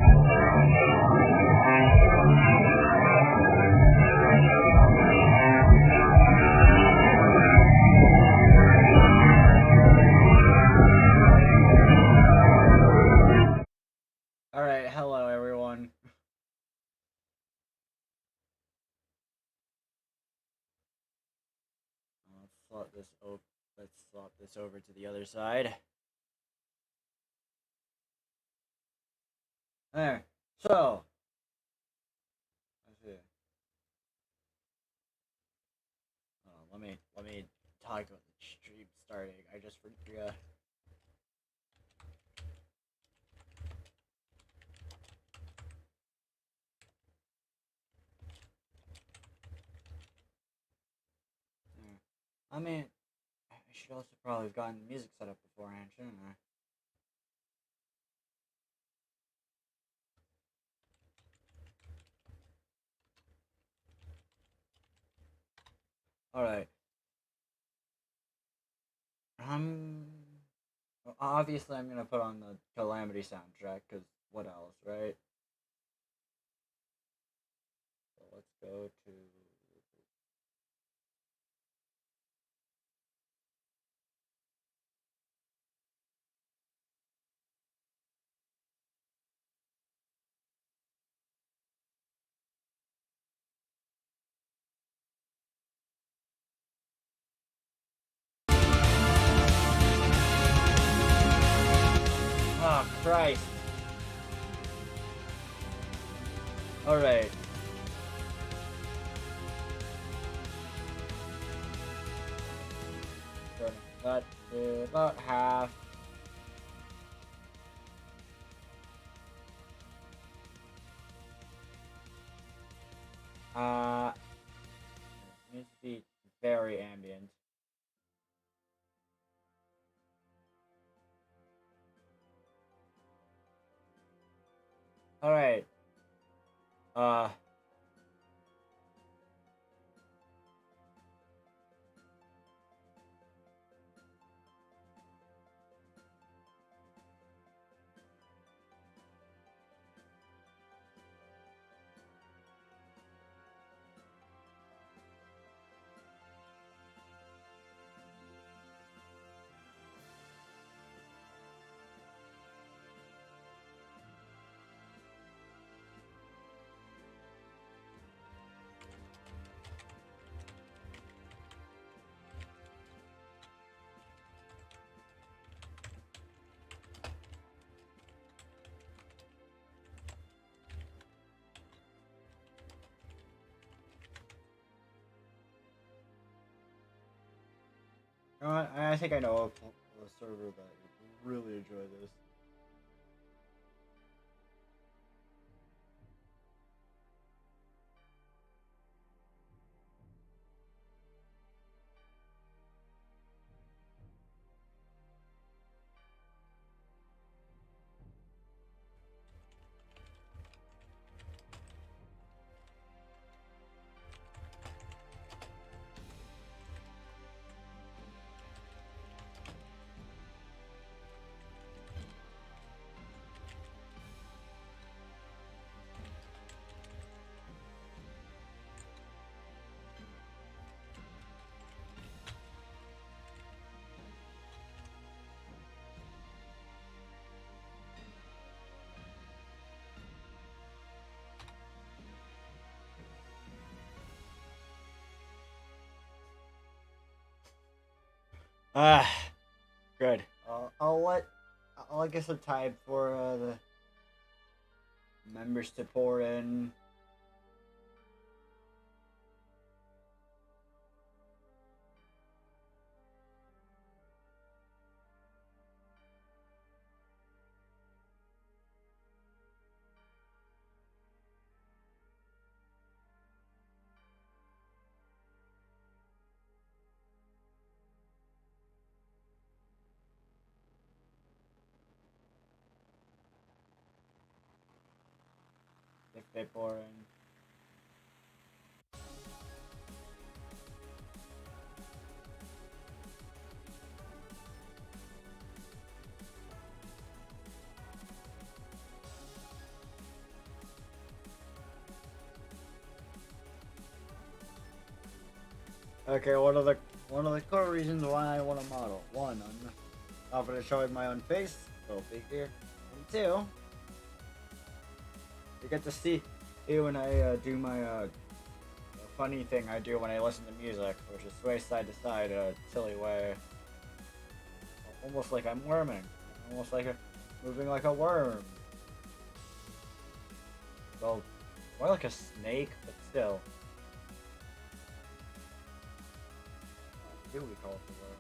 Alright, hello everyone. Let's swap this over to the other side. There. So let's see. Let me talk about the stream starting. I just forgot. I mean, I should also probably have gotten the music set up beforehand, shouldn't I? Alright. Obviously I'm gonna put on the Calamity soundtrack, because what else, right? So let's go to... Oh, Christ. Alright. Cut to about half. It needs to be very ambient. Alright. Uh. You know what? I think I know a server that would really enjoy this. Ah, good. I'll get some time for the members to pour in. If they pour in. Okay, one of the core reasons why I want a model. One, I'm confident showing my own face, go figure. And two, you get to see you when I do my funny thing I do when I listen to music, which is sway side to side, a silly way, almost like I'm worming, almost like moving like a worm. Well, more like a snake, but still. What do we call it the worm?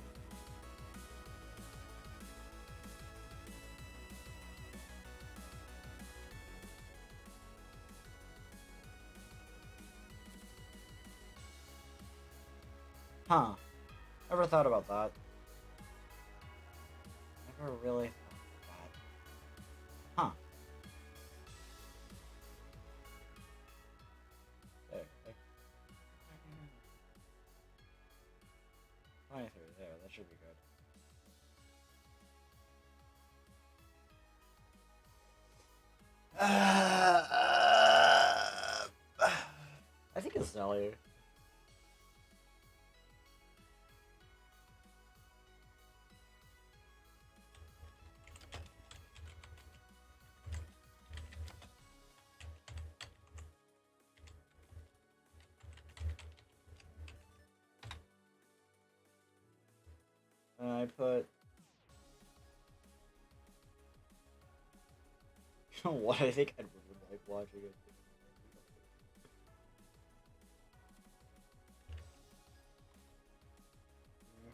Huh. Never thought about that. Never really thought about that. Huh. There. Like, 23 there. That should be good. I think it's Nelly. And I put. You know what? I think Edward would like watching it.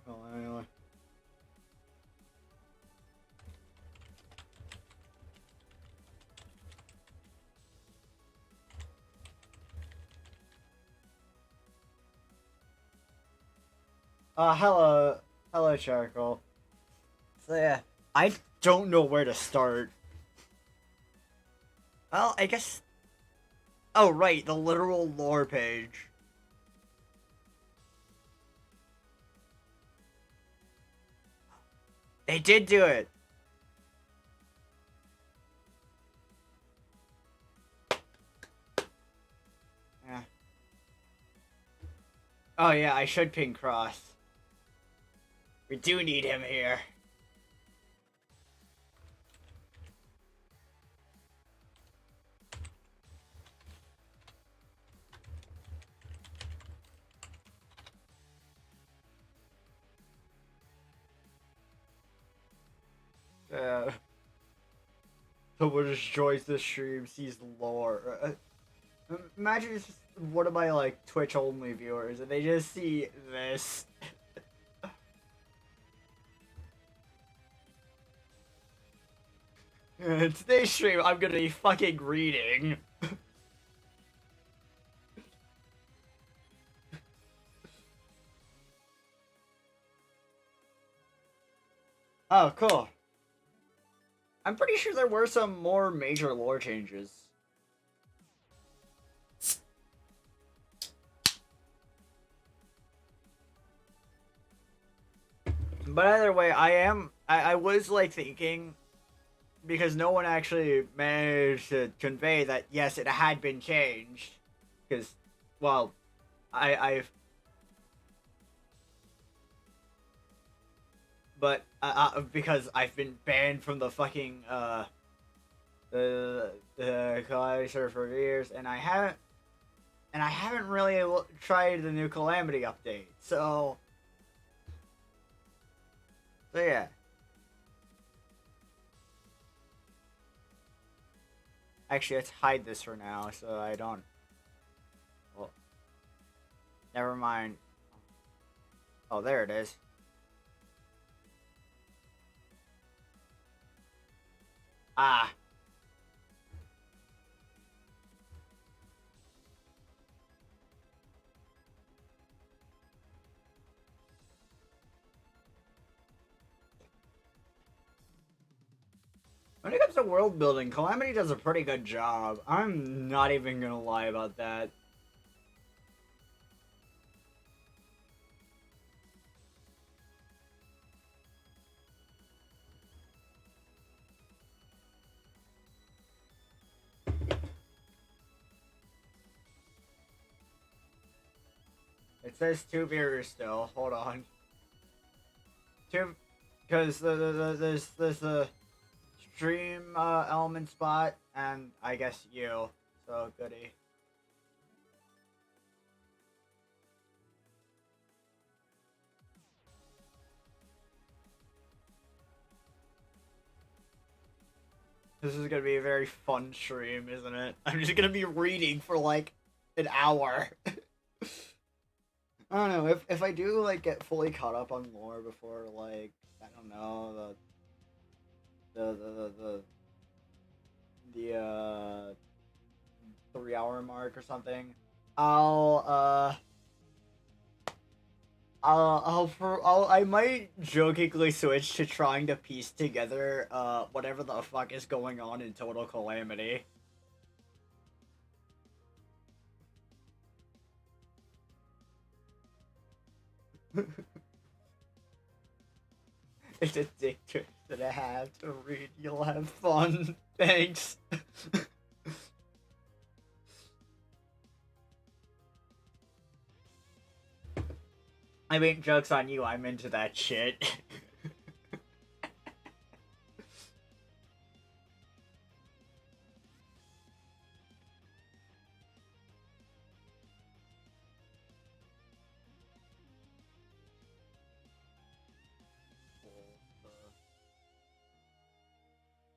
Well, anyway. Hello, Charcoal. So yeah, I don't know where to start. Well, I guess. Oh right, the literal lore page. They did do it. Yeah. Oh yeah, I should ping Cross. We do need him here. Yeah. Someone just joins the stream, sees lore. Imagine it's just one of my like Twitch only viewers, and they just see this. Today's stream, I'm gonna be fucking reading. Oh, cool. I'm pretty sure there were some more major lore changes. But either way, I was like thinking, because no one actually managed to convey that yes, it had been changed. Because, well, I've but because I've been banned from the fucking the Calamity server for years, and I haven't really tried the new Calamity update. So yeah. Actually, let's hide this for now, so I don't. Well, never mind. Oh, there it is. Ah. When it comes to world building, Calamity does a pretty good job. I'm not even gonna lie about that. it says two viewers still. Hold on. Two, because there's the stream element spot, and I guess you. So goody. This is gonna be a very fun stream, isn't it? I'm just gonna be reading for like an hour. I don't know if I do like get fully caught up on lore before like I don't know the 3 hour mark or something. I'll I might jokingly switch to trying to piece together whatever the fuck is going on in Total Calamity. It's addictive that I have to read. You'll have fun. Thanks. I mean, joke's on you, I'm into that shit.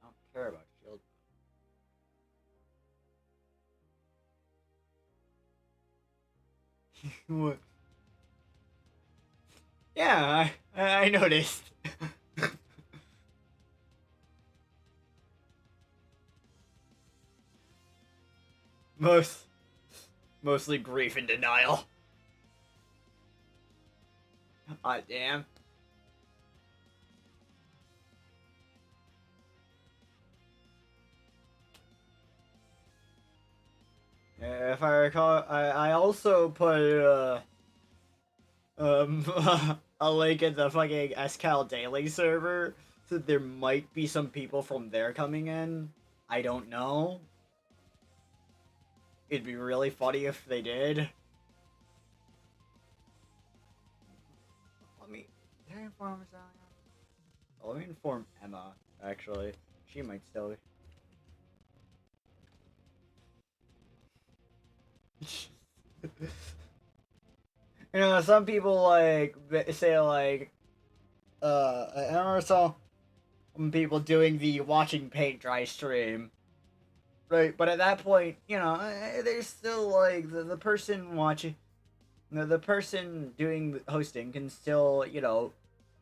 I don't care about shield. What? Yeah, I noticed. Mostly grief and denial. Ah, damn. If I recall, I also put a link in the fucking SCAL Daily server, so there might be some people from there coming in. I don't know. It'd be really funny if they did. Did I inform Rosalia? Oh, let me inform Emma, actually. She might still be. You know, some people like say like, I remember some people doing the watching paint dry stream, right? But at that point, you know, there's still like the person watching, the person doing the hosting can still, you know,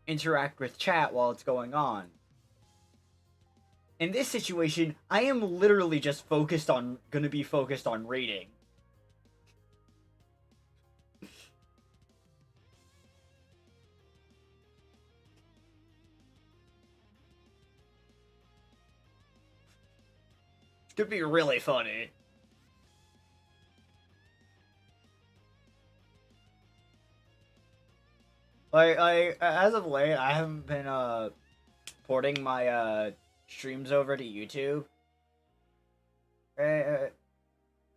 interact with chat while it's going on. In this situation, I am literally just gonna be focused on reading. It's gonna be really funny. Like, as of late, I haven't been porting my streams over to YouTube. Uh,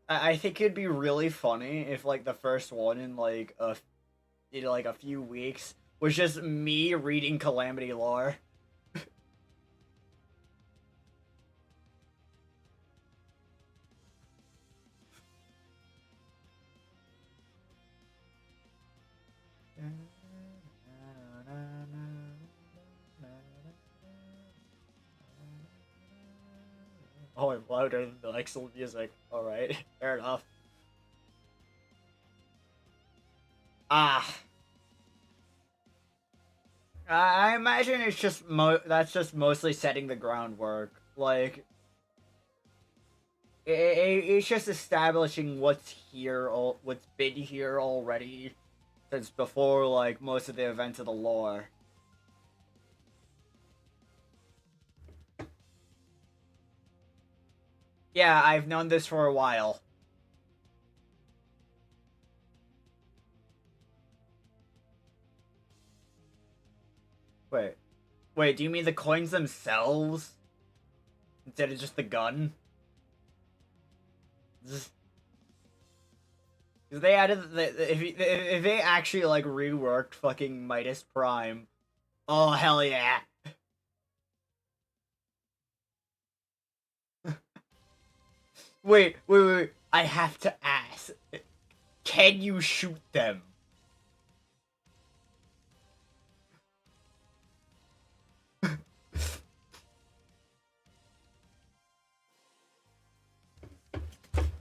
I think it'd be really funny if like the first one in like a few weeks was just me reading Calamity lore. Oh, I'm louder than the actual music. Alright, fair enough. Ah. I imagine it's just that's just mostly setting the groundwork. Like, it's just establishing what's here, what's been here already since before, like, most of the events of the lore. Yeah, I've known this for a while. Wait. Wait, do you mean the coins themselves? Instead of just the gun? If they added if they actually like reworked fucking Midas Prime, oh hell yeah! Wait! I have to ask: can you shoot them?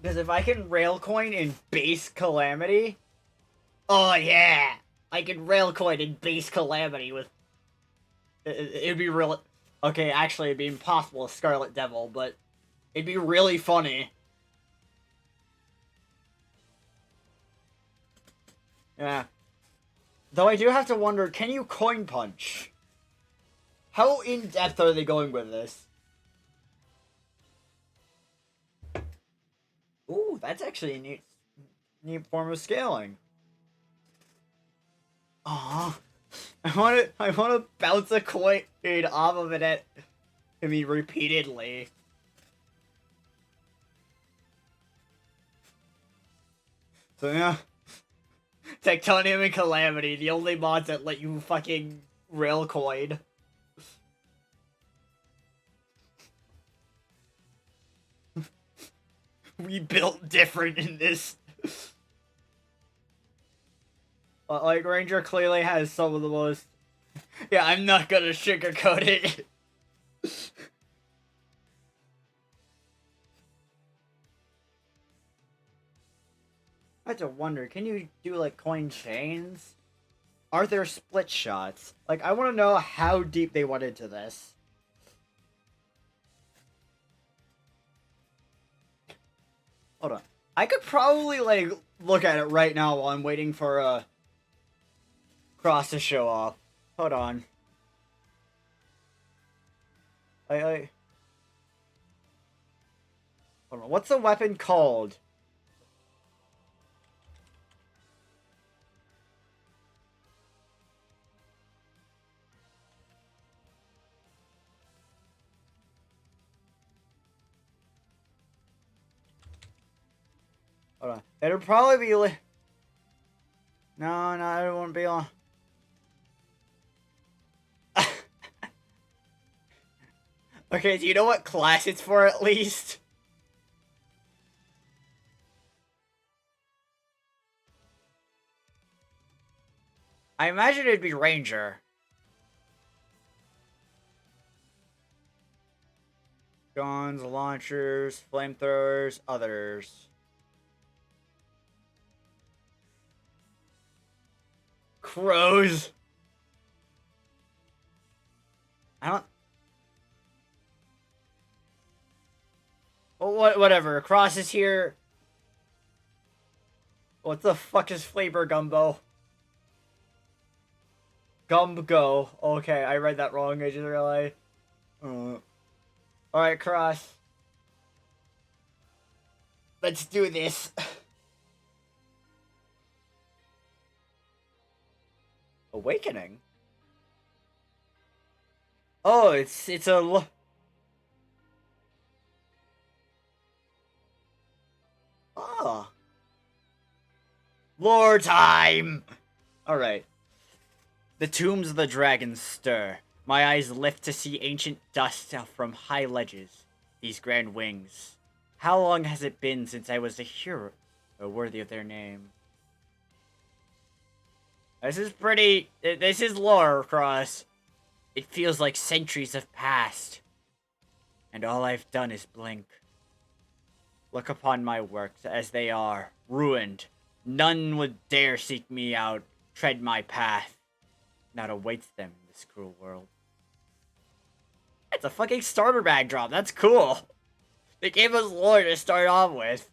Because if I can Railcoin in base Calamity, oh yeah, I can Railcoin in base Calamity with. It'd be real. Okay, actually, it'd be impossible with Scarlet Devil, but it'd be really funny. Yeah. Though I do have to wonder, can you coin punch? How in depth are they going with this? Ooh, that's actually a neat form of scaling. Aw. I wanna bounce a coin off of it at me repeatedly. So yeah. Tectonium and Calamity, the only mods that let you fucking rail coin. We built different in this. Like, Ranger clearly has some of the most... Yeah, I'm not gonna sugarcoat it. I have to wonder, can you do, like, coin chains? Are there split shots? Like, I want to know how deep they went into this. Hold on. I could probably, like, look at it right now while I'm waiting for, Cross to show off. Hold on. I... Hold on. What's the weapon called? Hold on. It'll probably be... No, it won't be on. Okay, do you know what class it's for at least? I imagine it'd be Ranger. Guns, launchers, flamethrowers, others. Crows. I don't... Well, whatever. Cross is here. What the fuck is flavor gumbo? Gumbo. Okay, I read that wrong. I just realized. Alright, Cross. Let's do this. Awakening? Oh, it's a... Oh. Lore time! Alright. The tombs of the dragons stir. My eyes lift to see ancient dust from high ledges. These grand wings. How long has it been since I was a hero worthy of their name? This is pretty... This is lore, Cross. It feels like centuries have passed. And all I've done is blink. Look upon my works as they are, ruined. None would dare seek me out, tread my path. Not awaits them in this cruel world. It's a fucking starter bag drop. That's cool. They gave us lore to start off with.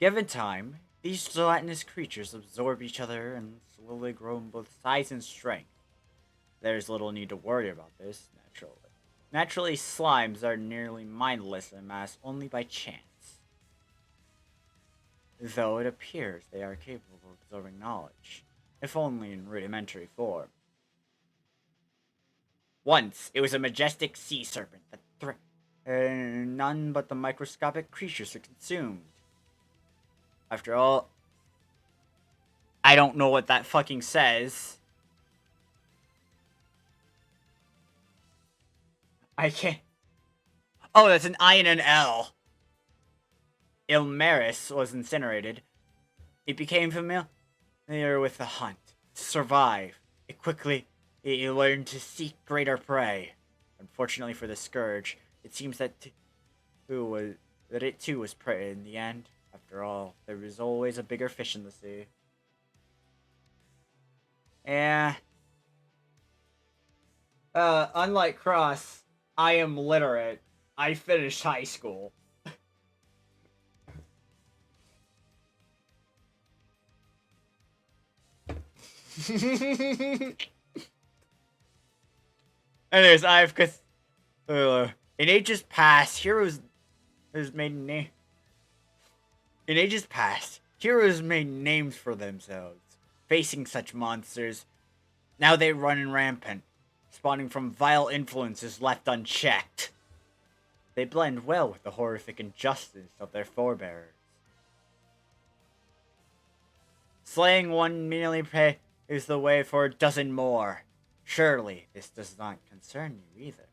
Given time, these gelatinous creatures absorb each other and slowly grow in both size and strength. There's little need to worry about this, naturally. Naturally, slimes are nearly mindless and amassed only by chance. Though it appears they are capable of absorbing knowledge, if only in rudimentary form. Once, it was a majestic sea serpent that none but the microscopic creatures are consumed. After all, I don't know what that fucking says. I can't. Oh, that's an I and an L. Ilmaris was incinerated. It became familiar with the hunt. To survive, it learned to seek greater prey. Unfortunately for the Scourge, it seems that it too was prey in the end. After all, there is always a bigger fish in the sea. Yeah. Unlike Cross, I am literate. I finished high school. Anyways, in ages past, heroes made names for themselves, facing such monsters. Now they run rampant, spawning from vile influences left unchecked. They blend well with the horrific injustice of their forebears. Slaying one merely paves the way for a dozen more. Surely this does not concern you either.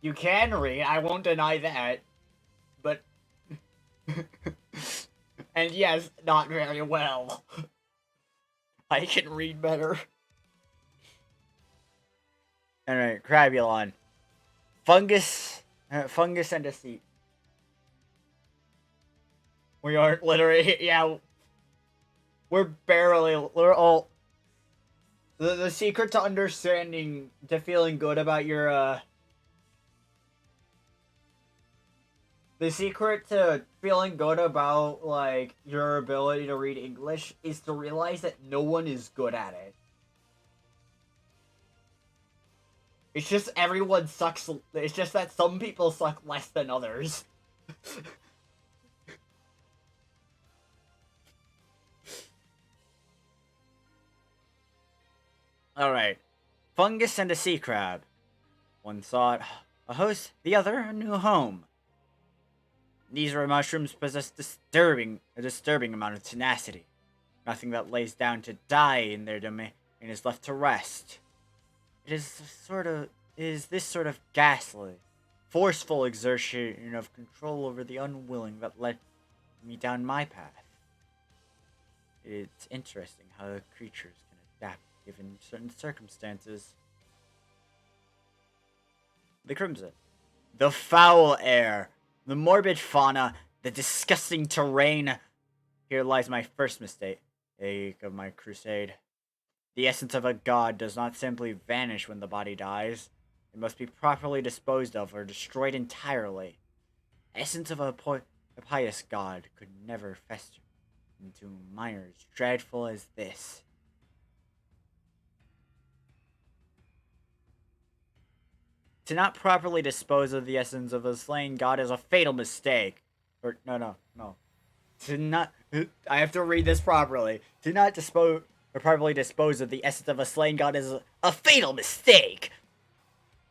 You can read, I won't deny that. But... and yes, not very well. I can read better. Alright, Crabulon. Fungus and deceit. We aren't literally, yeah. We're all... The secret to understanding, to feeling good about your, the secret to feeling good about, like, your ability to read English is to realize that no one is good at it. It's just everyone sucks. It's just that some people suck less than others. Alright. Fungus and a sea crab. One sought a host, the other a new home. These rare mushrooms possess a disturbing amount of tenacity. Nothing that lays down to die in their domain is left to rest. It is this sort of ghastly, forceful exertion of control over the unwilling that led me down my path. It's interesting how the creatures can adapt given certain circumstances. The Crimson. The foul air, the morbid fauna, the disgusting terrain. Here lies my first mistake of my crusade. The essence of a god does not simply vanish when the body dies. It must be properly disposed of or destroyed entirely. Essence of a pious god could never fester into mires dreadful as this. To not properly dispose of the essence of a slain god is a fatal mistake. Or, no. To not... I have to read this properly. To not properly dispose of the essence of a slain god is a fatal mistake.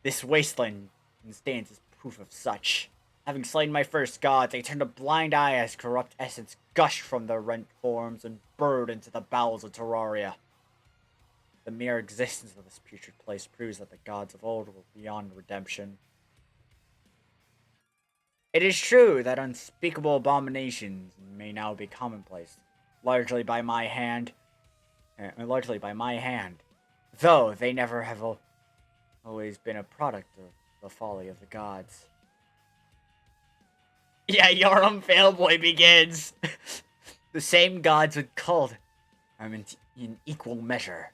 This wasteland stands as proof of such. Having slain my first god, they turned a blind eye as corrupt essence gushed from their rent forms and burrowed into the bowels of Terraria. The mere existence of this putrid place proves that the gods of old were beyond redemption. It is true that unspeakable abominations may now be commonplace, largely by my hand, though they never have always been a product of the folly of the gods. Yeah, your unfailboy begins! The same gods would cult in equal measure.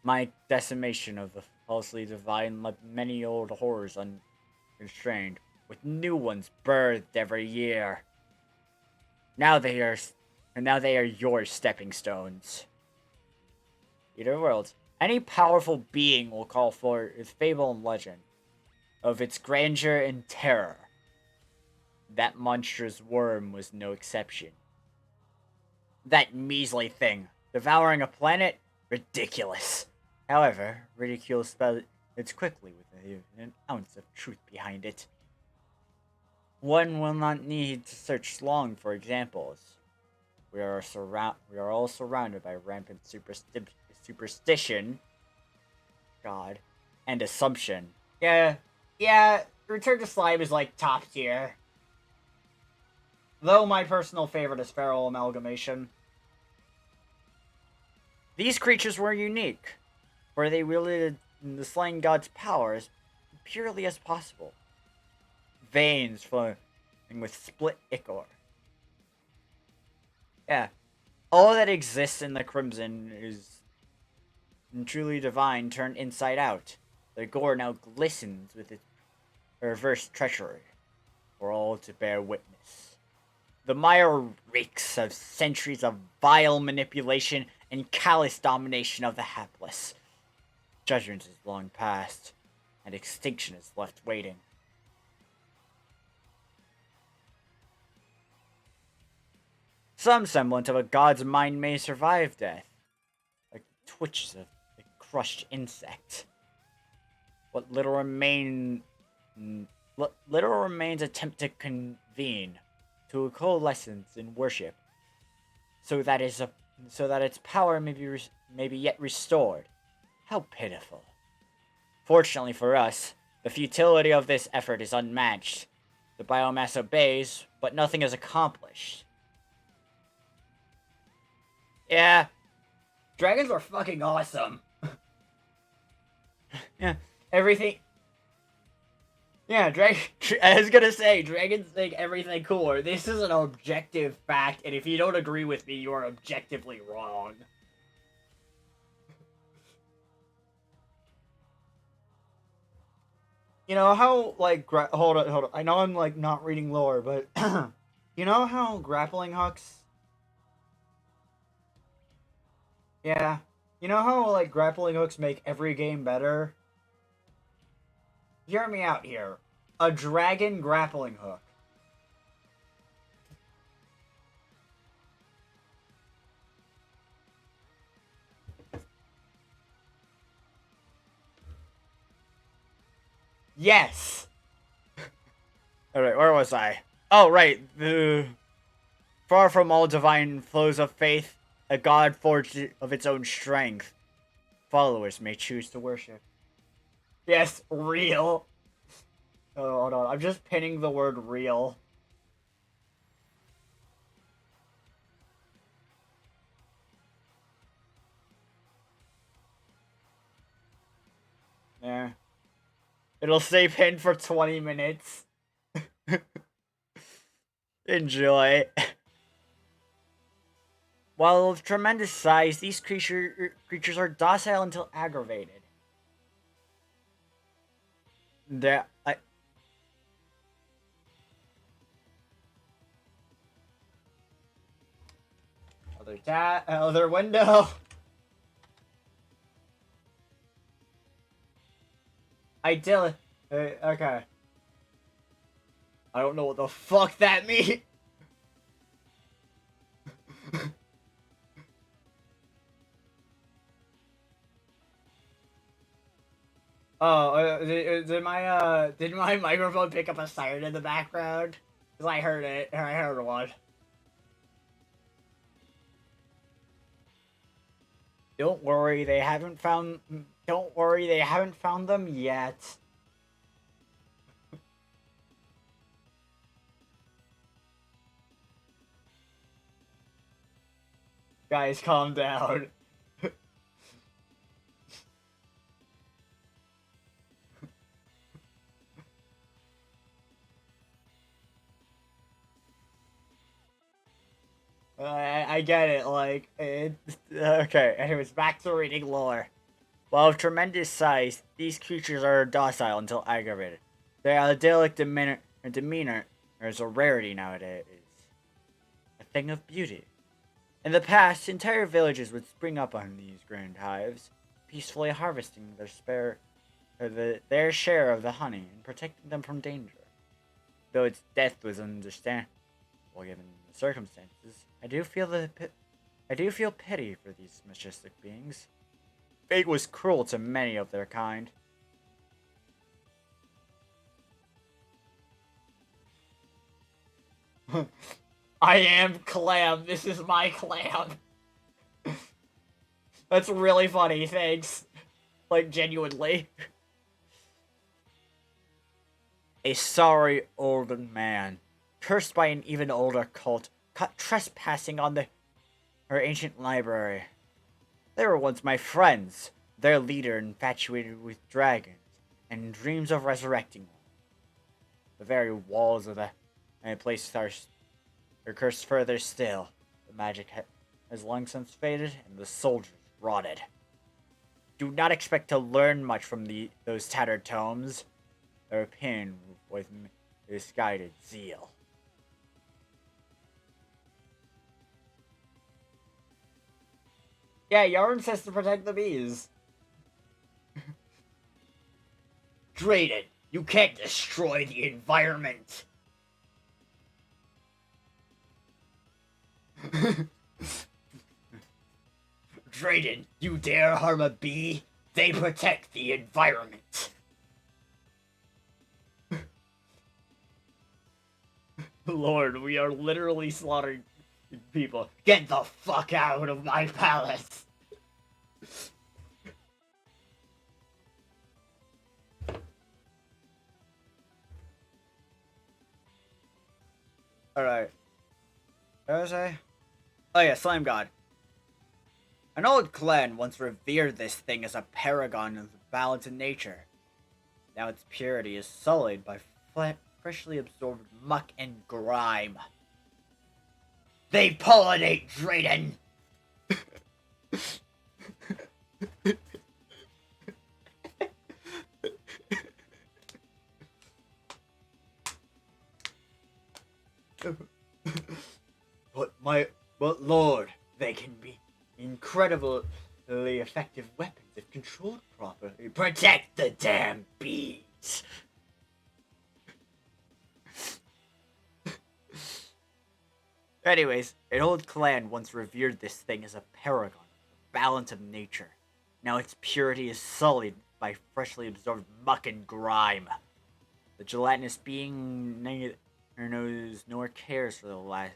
My decimation of the falsely divine left many old horrors unconstrained, with new ones birthed every year. Now they are your stepping stones. Either worlds. Any powerful being will call for its fable and legend of its grandeur and terror. That monstrous worm was no exception. That measly thing, devouring a planet? Ridiculous. However, ridicule It's quickly with an ounce of truth behind it. One will not need to search long for examples. We are all surrounded by rampant superstition, God, and assumption. Yeah, Return to Slime is like top tier. Though my personal favorite is Feral Amalgamation. These creatures were unique, for they wielded the slain god's powers purely as possible. Veins flowing with split ichor. Yeah, all that exists in the Crimson is truly divine turned inside out. Their gore now glistens with its reverse treachery, for all to bear witness. The mire reeks of centuries of vile manipulation and callous domination of the hapless. Judgment is long past, and extinction is left waiting. Some semblance of a god's mind may survive death, like twitches of a crushed insect. What little remains attempt to convene, to a coalescence in worship, so that its power may be yet restored. How pitiful. Fortunately for us, the futility of this effort is unmatched. The biomass obeys, but nothing is accomplished. Yeah, dragons are fucking awesome. Yeah, everything. Yeah, I was gonna say, dragons make everything cooler. This is an objective fact, and if you don't agree with me, you are objectively wrong. You know how, like, hold on. I know I'm, like, not reading lore, but you know how grappling hooks. Yeah. You know how, like, grappling hooks make every game better? Hear me out here. A dragon grappling hook. Yes! Alright, where was I? Oh, right. Far from all divine flows of faith, a god forged of its own strength. Followers may choose to worship. Yes, real. Oh, hold on. I'm just pinning the word real. Yeah. It'll stay pinned for 20 minutes. Enjoy. While of tremendous size, these creatures are docile until aggravated. Other window. Okay. I don't know what the fuck that means. Oh, did my microphone pick up a siren in the background? Cause I heard it. I heard one. Don't worry, they haven't found. Don't worry, they haven't found them yet. Guys, calm down. I get it. Like, okay. Anyways, back to reading lore. While of tremendous size, these creatures are docile until aggravated. Their idyllic demeanor is a rarity nowadays. A thing of beauty. In the past, entire villages would spring up on these grand hives, peacefully harvesting their share of the honey and protecting them from danger. Though its death was understandable given the circumstances, I do feel pity for these majestic beings. Fate was cruel to many of their kind. I am clam. This is my clam. That's really funny, thanks. Like, genuinely. A sorry old man, cursed by an even older cult, caught trespassing on her ancient library. They were once my friends, their leader infatuated with dragons, and dreams of resurrecting them. The very walls of the place are cursed further still. The magic has long since faded, and the soldiers rotted. Do not expect to learn much from those tattered tomes. They're pinned with misguided zeal. Yeah, Yarn says to protect the bees. Drayden, you can't destroy the environment. Drayden, you dare harm a bee? They protect the environment. Lord, we are literally slaughtering people. Get the fuck out of my palace! Alright. What was I? Oh yeah, Slime God. An old clan once revered this thing as a paragon of the balance in nature. Now its purity is sullied by freshly absorbed muck and grime. They pollinate, Drayden! But Lord, they can be incredibly effective weapons if controlled properly. Protect the damn bees! Anyways, an old clan once revered this thing as a paragon, a balance of nature. Now its purity is sullied by freshly absorbed muck and grime. The gelatinous being neither knows nor cares for the last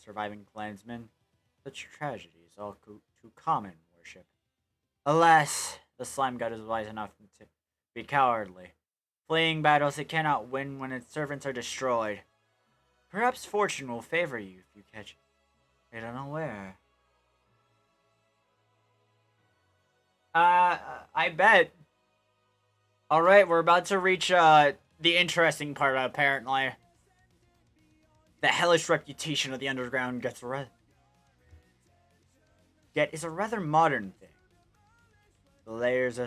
surviving clansmen. Such tragedy is all too common in worship. Alas, the slime god is wise enough to be cowardly, fleeing battles it cannot win when its servants are destroyed. Perhaps fortune will favor you if you catch it unaware. I bet. Alright, we're about to reach, the interesting part, apparently. The hellish reputation of the underground yet is a rather modern thing. The layers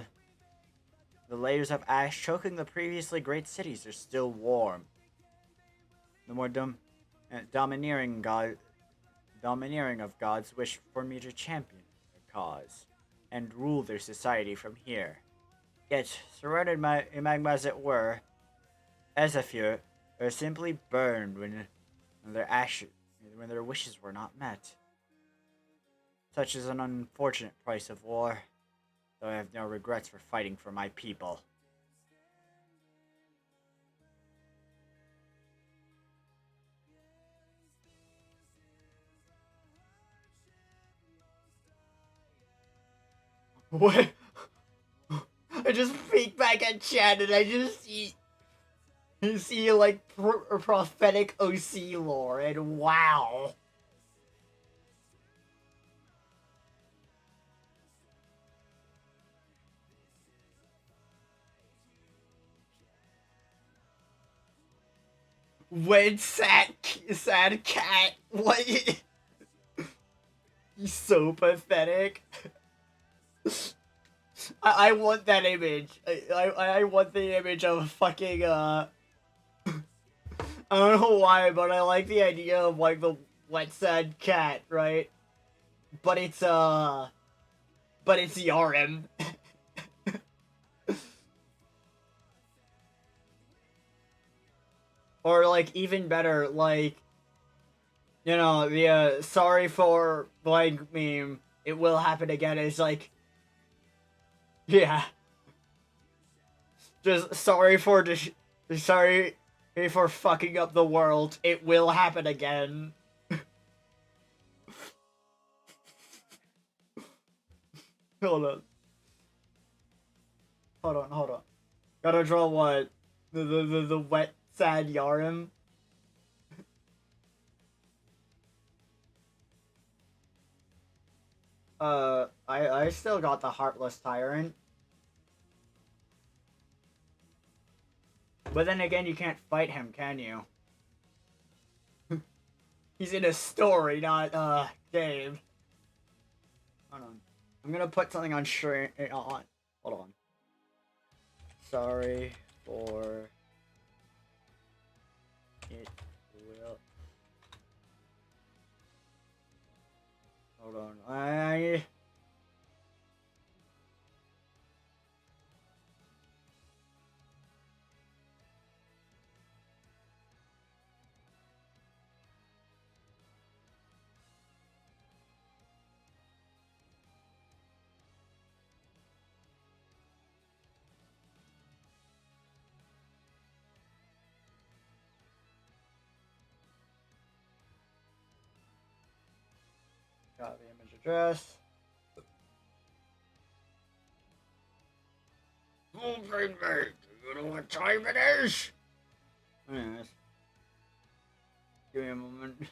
of ash choking the previously great cities are still warm. The more domineering of gods wish for me to champion their cause and rule their society from here. Yet, surrounded by magma as it were, Ezafir are simply burned when their wishes were not met. Such is an unfortunate price of war, though I have no regrets for fighting for my people. What? I just peek back at chat and I just see like prophetic OC lore, and wow. When sad cat, what? He's so pathetic. I want that image. I want the image of fucking I don't know why, but I like the idea of like the wet sad cat, right? But it's Yarim. Or like even better, like, you know, the sorry for blank meme, it will happen again, is like, yeah. Just sorry for sorry before fucking up the world. It will happen again. Hold on. Hold on. Gotta draw what? The wet, sad Yarim? I still got the Heartless Tyrant. But then again, you can't fight him, can you? He's in a story, not, game. Hold on. I'm gonna put something on stream. On. Hold on. Sorry for it will. Hold on. Got the image address. Okay, mate. You know what time it is? Anyways. Give me a moment.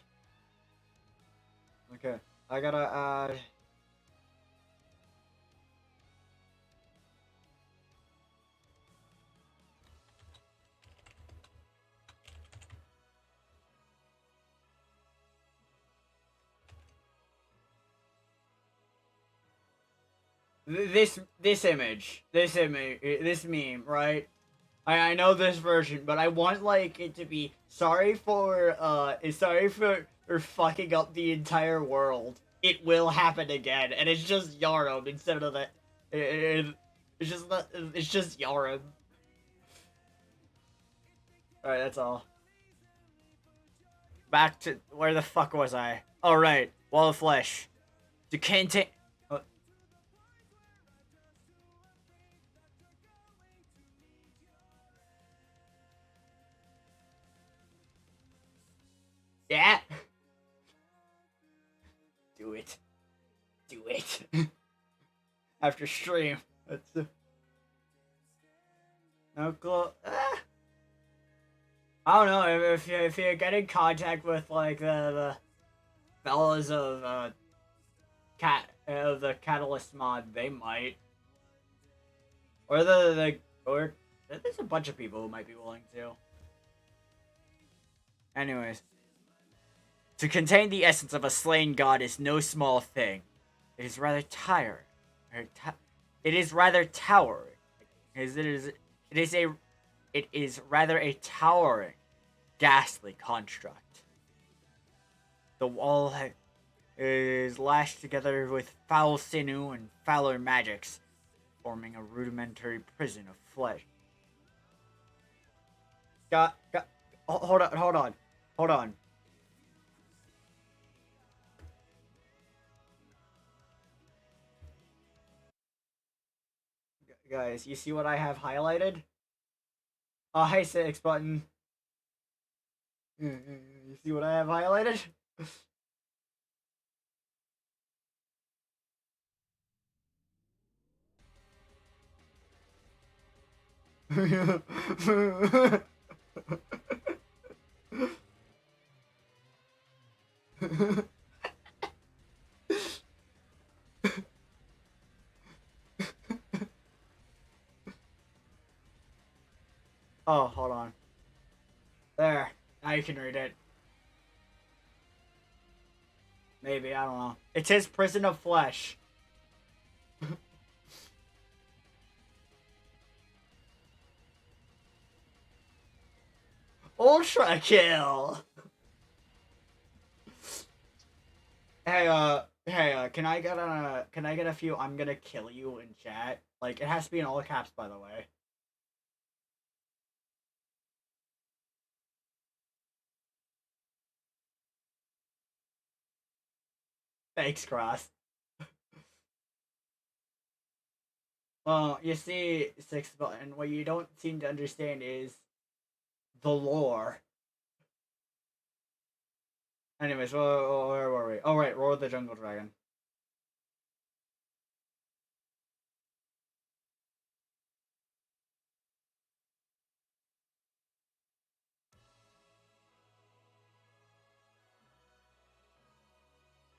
Okay. I gotta add. This meme, right? I know this version, but I want like it to be sorry for fucking up the entire world. It will happen again, and it's just Yarum instead of the. It's just not, it's just Yarum. All right, that's all. Back to where the fuck was I? Oh right, Wall of Flesh. To contain. Yeah. Do it. Do it. After stream. That's no glow. I don't know if you get in contact with like the fellas of the Catalyst mod, they might, or or there's a bunch of people who might be willing to. Anyways, to contain the essence of a slain god is no small thing. It is rather tiring. It is rather towering. It is rather a towering, ghastly construct. The wall is lashed together with foul sinew and fouler magics, forming a rudimentary prison of flesh. Hold on. Guys, you see what I have highlighted? Oh, hi, six button. You see what I have highlighted? Oh, hold on. There. Now you can read it. Maybe, I don't know. It's his prison of flesh. Ultra kill! Can I get a few I'm gonna kill you in chat? Like, it has to be in all caps, by the way. Thanks, Cross. Well, you see, six button, what you don't seem to understand is The lore. Anyways, where were we? Oh, right, Roar of the Jungle Dragon.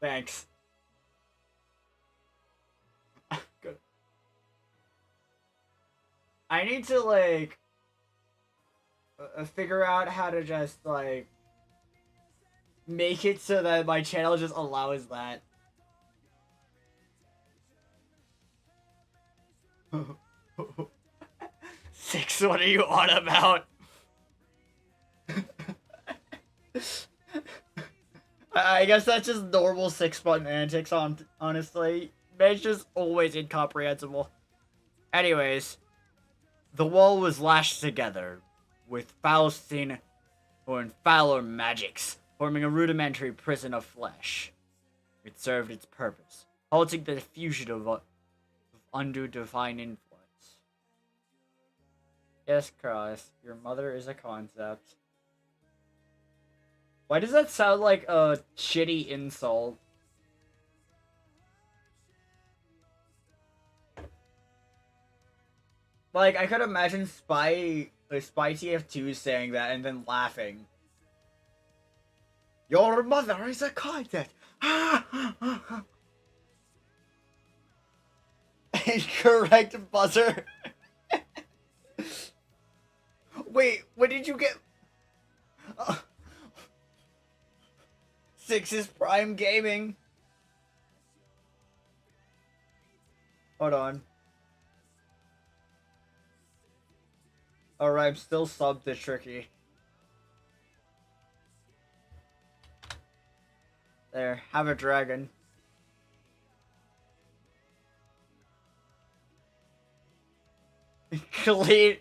Thanks. Good. I need to, like, figure out how to just, like, make it so that my channel just allows that. Six, what are you on about? I guess that's just normal 6-button antics, honestly. It's just always incomprehensible. Anyways, the wall was lashed together with Faustine or fouler magics, forming a rudimentary prison of flesh. It served its purpose, halting the diffusion of undue divine influence. Yes, Cross, your mother is a concept. Why does that sound like a shitty insult? Like, I could imagine Spy TF2 saying that and then laughing. Your mother is a concept! Incorrect buzzer. Wait, what did you get? Six is Prime Gaming. Hold on. Alright, I'm still subbed to Tricky. There, have a dragon. Clean.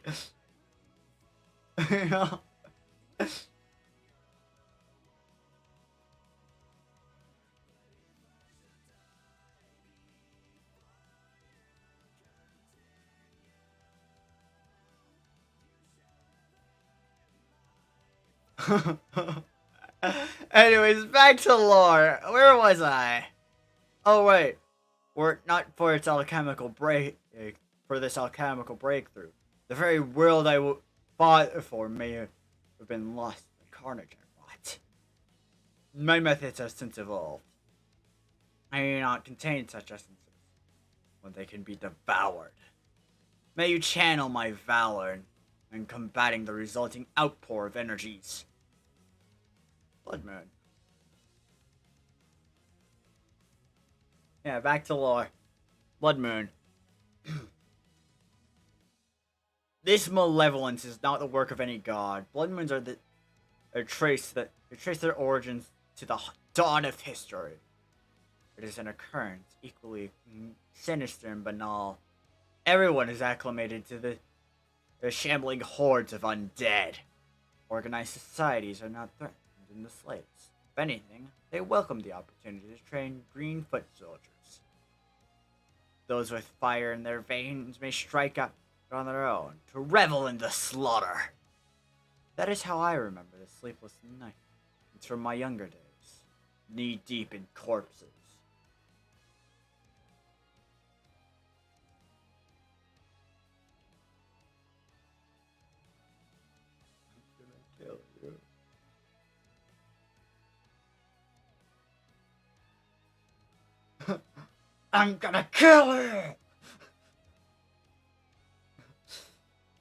Anyways, back to lore. Where was I? Oh right, were it not for its alchemical for this alchemical breakthrough, the very world I fought for may have been lost in the carnage I wrought. My methods have since evolved. I may not contain such essences when they can be devoured. May you channel my valor in combating the resulting outpour of energies. Blood Moon. Yeah, back to lore. Blood Moon. This malevolence is not the work of any god. Blood moons trace their origins to the dawn of history. It is an occurrence equally sinister and banal. Everyone is acclimated to the shambling hordes of undead. Organized societies are not threatened in the slightest. If anything, they welcome the opportunity to train green-foot soldiers. Those with fire in their veins may strike out on their own to revel in the slaughter. That is how I remember the sleepless night. It's from my younger days, knee-deep in corpses. I'm gonna kill you. I'm gonna kill you!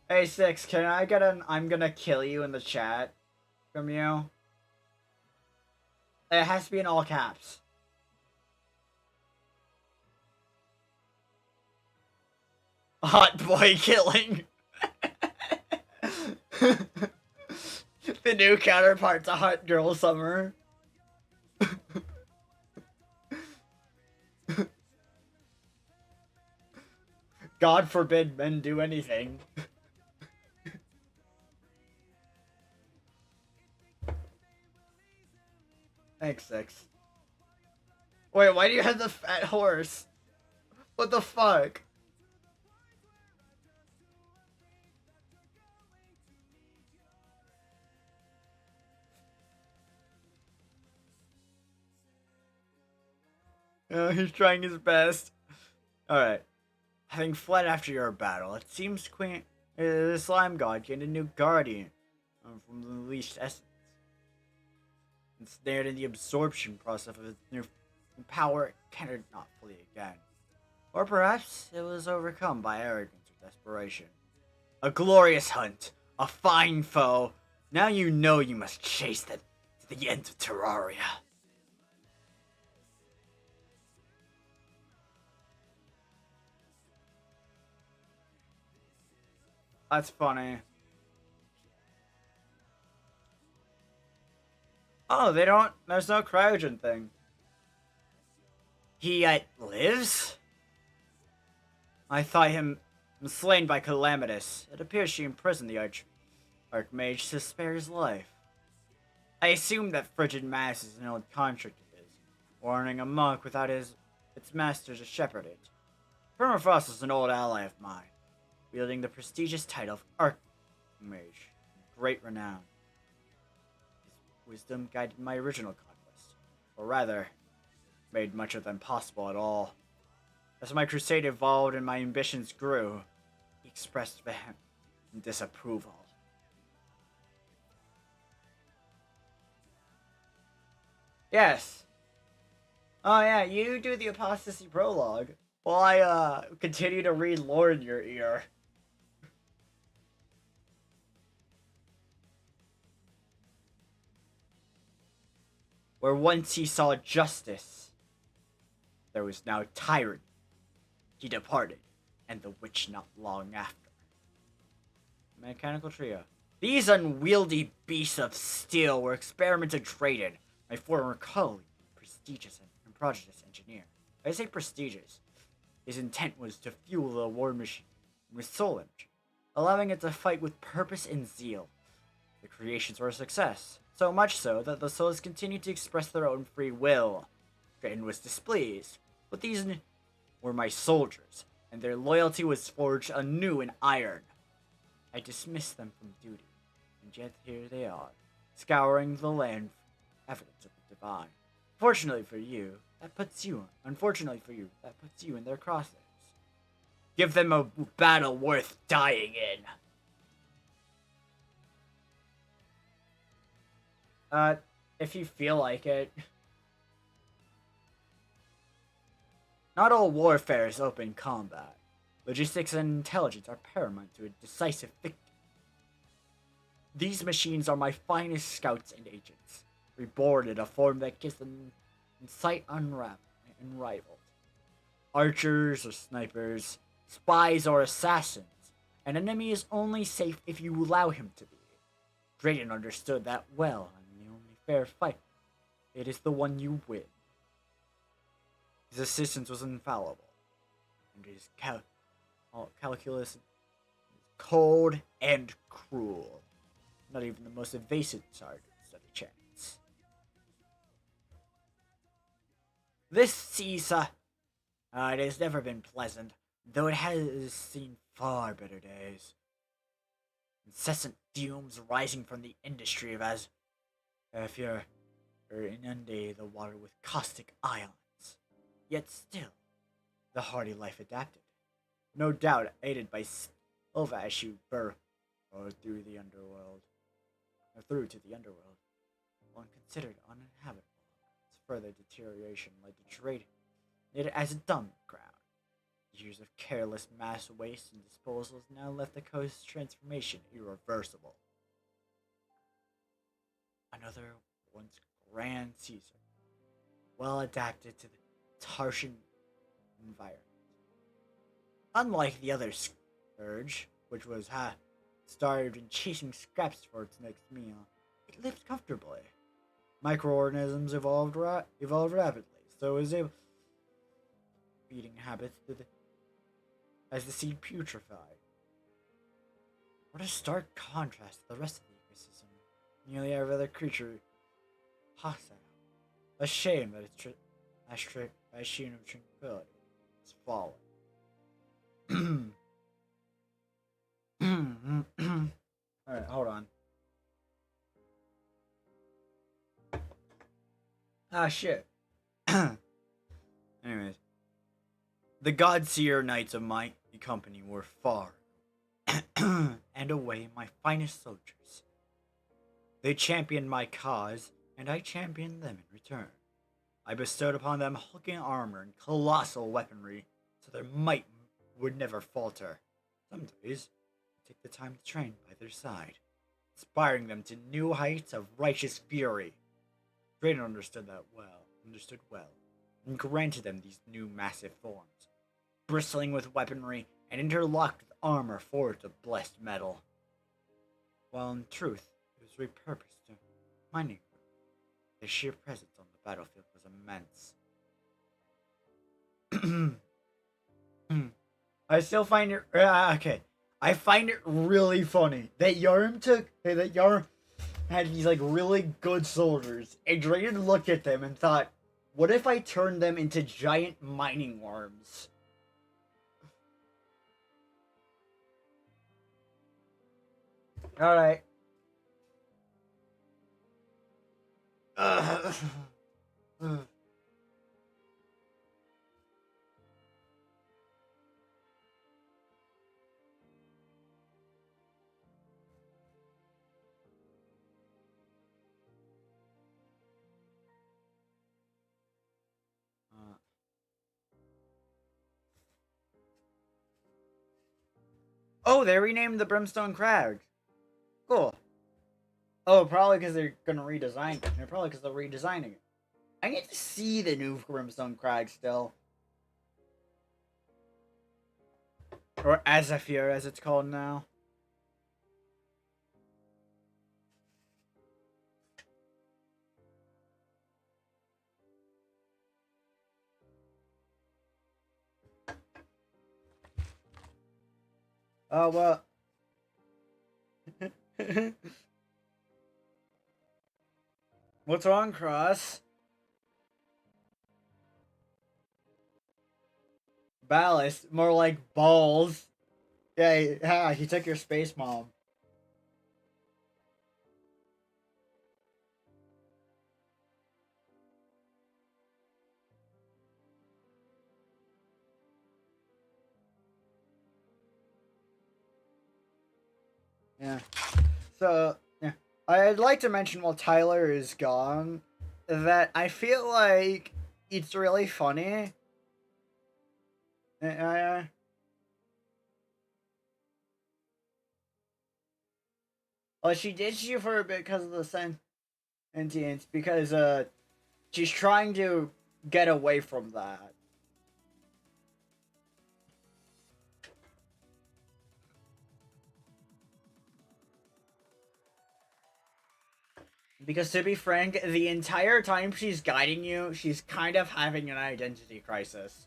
Hey, Six, can I get an I'm gonna kill you in the chat from you? It has to be in all caps. Hot boy killing. The new counterpart to Hot Girl Summer. God forbid men do anything. Thanks, Six. Wait, why do you have the fat horse? What the fuck? He's trying his best. Alright. Having fled after your battle, it seems the slime god gained a new guardian from the unleashed essence. Ensnared in the absorption process of its new power, it cannot not flee again. Or perhaps it was overcome by arrogance or desperation. A glorious hunt, a fine foe. Now you know you must chase them to the end of Terraria. That's funny. Oh, they don't. There's no cryogen thing. He lives? I thought him slain by Calamitous. It appears she imprisoned the Archmage to spare his life. I assume that Frigid Mass is an old contract of his, warning a monk without its master to shepherd it. Permafrost is an old ally of mine, wielding the prestigious title of Archmage, great renown. His wisdom guided my original conquest, or rather, made much of them possible at all. As my crusade evolved and my ambitions grew, he expressed vehement disapproval. Yes. Oh yeah, you do the apostasy prologue while I continue to read lore in your ear. Where once he saw justice, there was now tyranny. He departed, and the witch not long after. Mechanical trio. These unwieldy beasts of steel were experimented traded. My former colleague, prestigious and prodigious engineer. I say prestigious. His intent was to fuel the war machine with soul energy, allowing it to fight with purpose and zeal. The creations were a success, so much so that the souls continued to express their own free will. Drayton was displeased, but these were my soldiers, and their loyalty was forged anew in iron. I dismissed them from duty, and yet here they are, scouring the land for evidence of the divine. Unfortunately for you, that puts you in their crosshairs. Give them a battle worth dying in. If you feel like it. Not all warfare is open combat. Logistics and intelligence are paramount to a decisive victory. These machines are my finest scouts and agents, reborn in a form that gives them insight unrivaled. Archers or snipers, spies or assassins, an enemy is only safe if you allow him to be. Drayton understood that well, and the only fair fight, it is the one you win. His assistance was infallible, and his calculus cold and cruel. Not even the most evasive target stood a chance. This season, it has never been pleasant, though it has seen far better days. Incessant fumes rising from the industry of as if you're inundate the water with caustic ions. Yet still, the hardy life adapted. No doubt aided by Silva as she burrowed through the underworld, or through to the underworld. One considered uninhabitable, its further deterioration led to trading it as a dumping ground. Years of careless mass waste and disposals now left the coast's transformation irreversible. Another once grand Caesar, well adapted to the Tarsian environment. Unlike the other scourge, which was starved and chasing scraps for its next meal, it lived comfortably. Microorganisms evolved rapidly, so it was able feeding habits as the seed putrefied. What a stark contrast to the rest of the ecosystem. Nearly every other creature hostile. A shame that its sheen of tranquility has fallen. Alright, hold on. Ah, shit. The God-Seer Knights of my company were far and away my finest soldiers. They championed my cause, and I championed them in return. I bestowed upon them hulking armor and colossal weaponry, so their might would never falter. Some days, I take the time to train by their side, inspiring them to new heights of righteous fury. Drayden understood well, and granted them these new massive forms, bristling with weaponry and interlocked with armor forged of blessed metal. While in truth, it was repurposed to mining. Their sheer presence on the battlefield was immense. I still find it okay. I find it really funny that Yarm had these like really good soldiers, and Drayden looked at them and thought, "What if I turned them into giant mining worms?" All right. Uh, oh, they renamed the Brimstone Crag. Cool. Oh, probably because they're gonna redesign it. Probably because they're redesigning it. I need to see the new Brimstone Crag still, or Azafir as it's called now. Oh well. What's wrong, Cross? Ballast, more like balls. Yeah, he took your space mom. Yeah. So, yeah. I'd like to mention while Tyler is gone that I feel like it's really funny. Uh, well, she ditched you for a bit because of the sentience, because she's trying to get away from that. Because to be frank, the entire time she's guiding you, she's kind of having an identity crisis.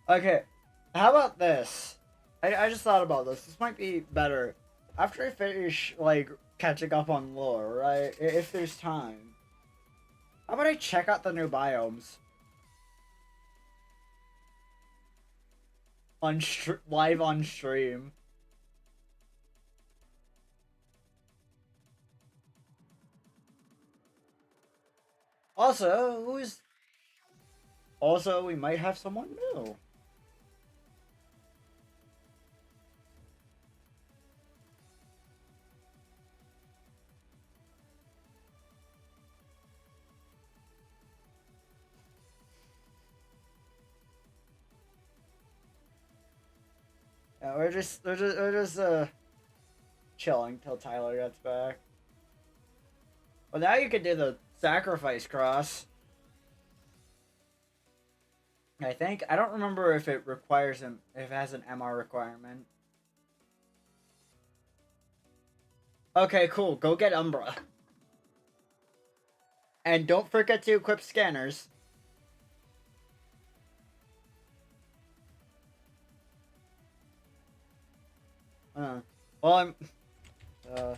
Okay, how about this? I just thought about this. This might be better. After I finish, like, catching up on lore, right? If there's time. How about I check out the new biomes? Live on stream. Also, who's... Also, we might have someone new. Yeah, we're just chilling till Tyler gets back. Well, now you can do the sacrifice cross. I think I don't remember if it requires him if it has an MR requirement. Okay, cool. Go get Umbra. And don't forget to equip scanners. Uh, Well, I'm. Uh,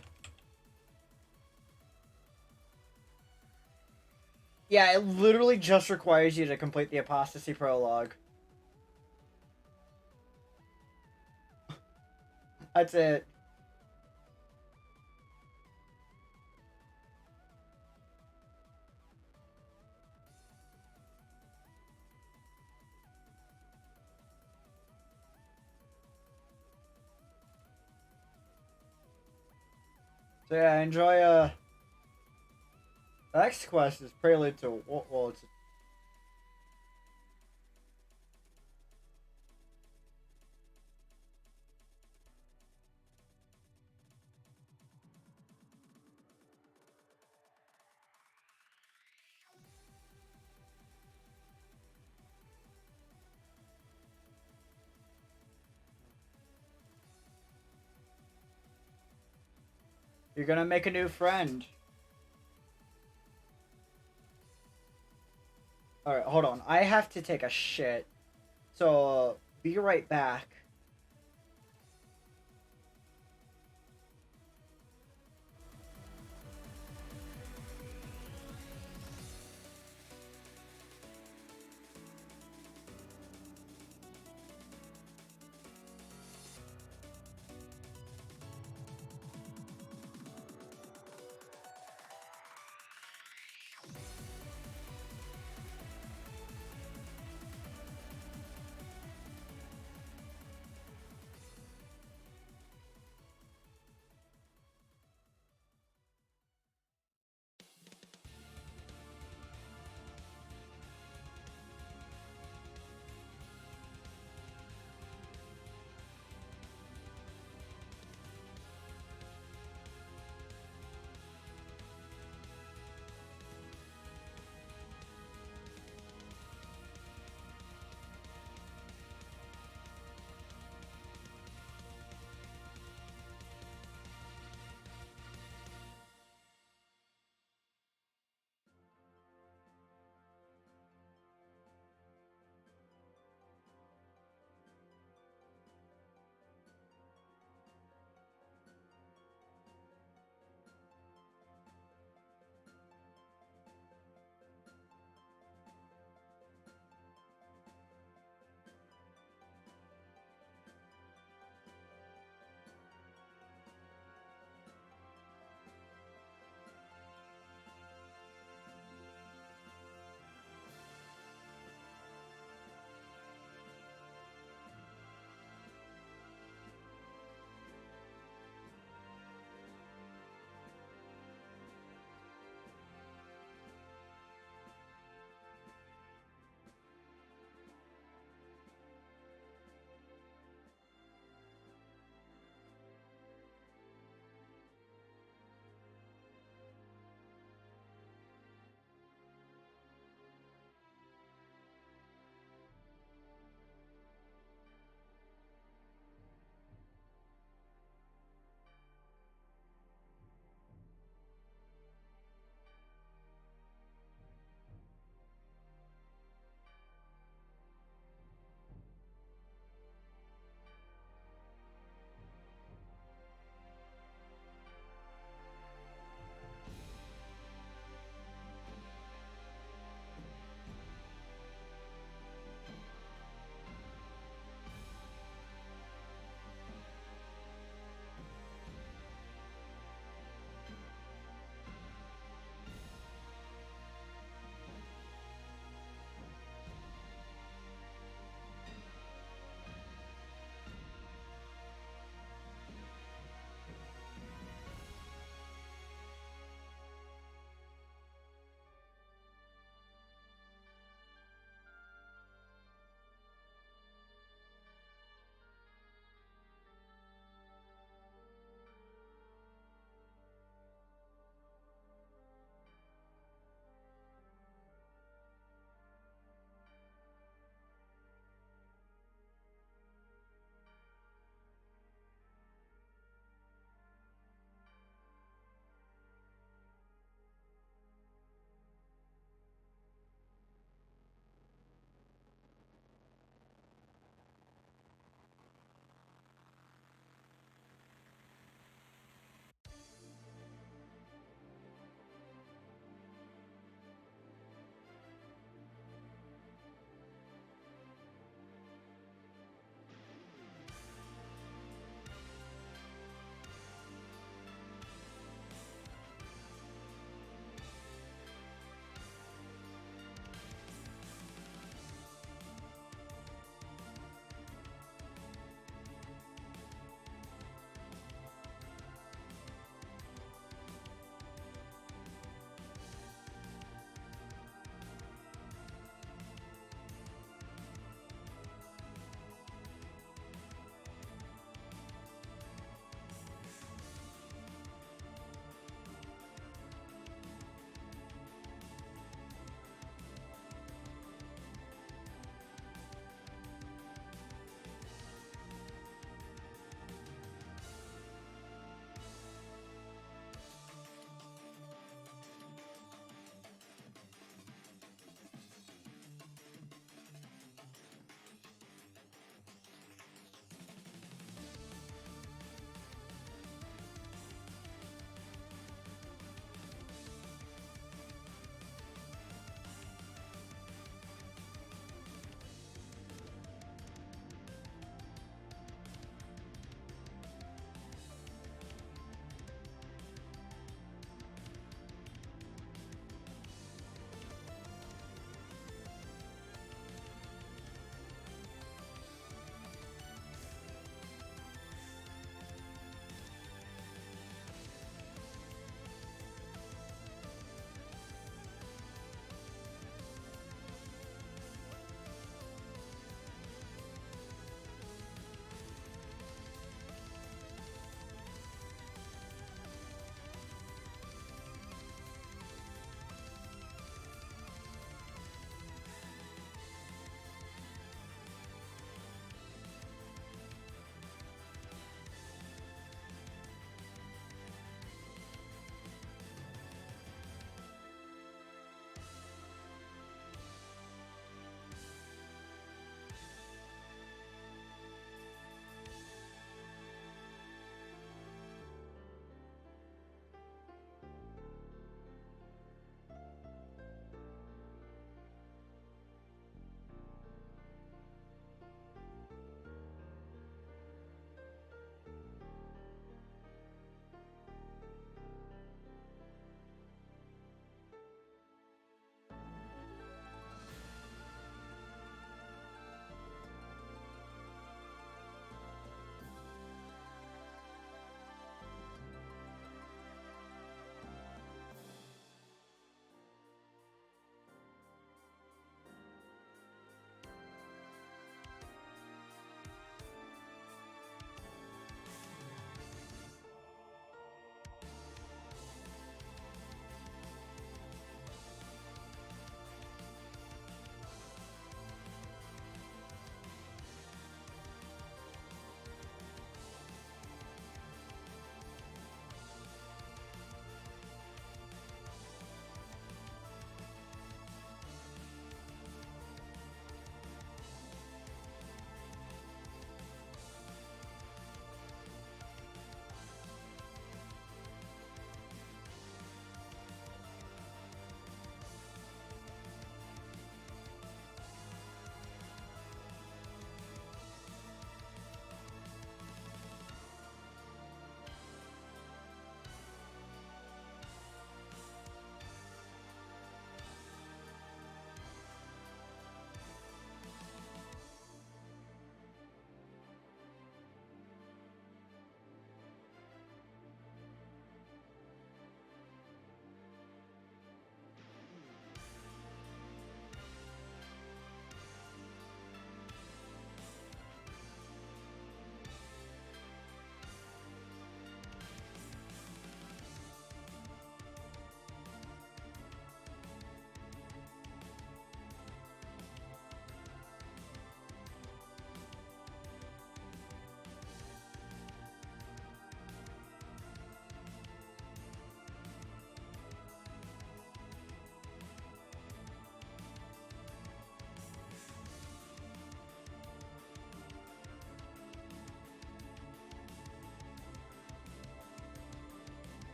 yeah, it literally just requires you to complete the apostasy prologue. That's it. So yeah, enjoy. The next quest is Prelude to. Well, it's. You're gonna make a new friend. Alright, hold on. I have to take a shit. So, be right back.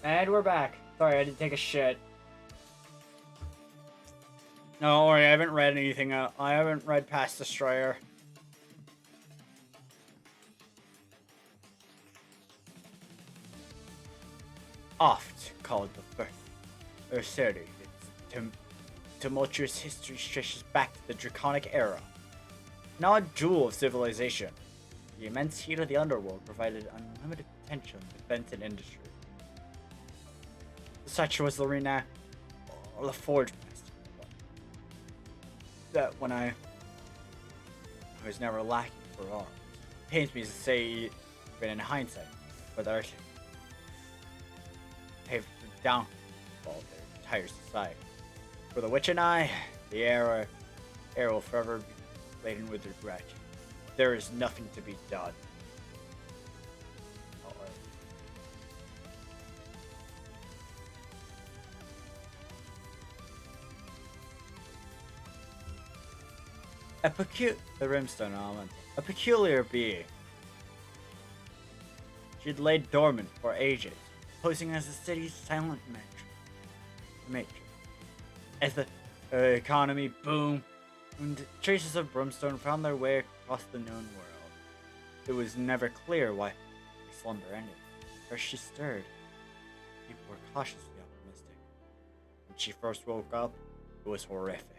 And we're back. Sorry, I had to take a shit. No, don't worry, I haven't read anything. I haven't read past Destroyer. Oft called the first city. Its tumultuous history stretches back to the Draconic era. Now a jewel of civilization, the immense heat of the underworld provided unlimited potential in defense and industry. Such was the renown of the Forge Master that when I was never lacking for arms. It pains me to say, even in hindsight, but our paved the downfall of their entire society. For the witch and I, the air will forever be laden with regret. There is nothing to be done. The Rimstone Element, a peculiar being. She had laid dormant for ages, posing as the city's silent matron. As the economy boomed, and traces of brimstone found their way across the known world, it was never clear why her slumber ended. As she stirred, people were cautiously optimistic. When she first woke up, it was horrific.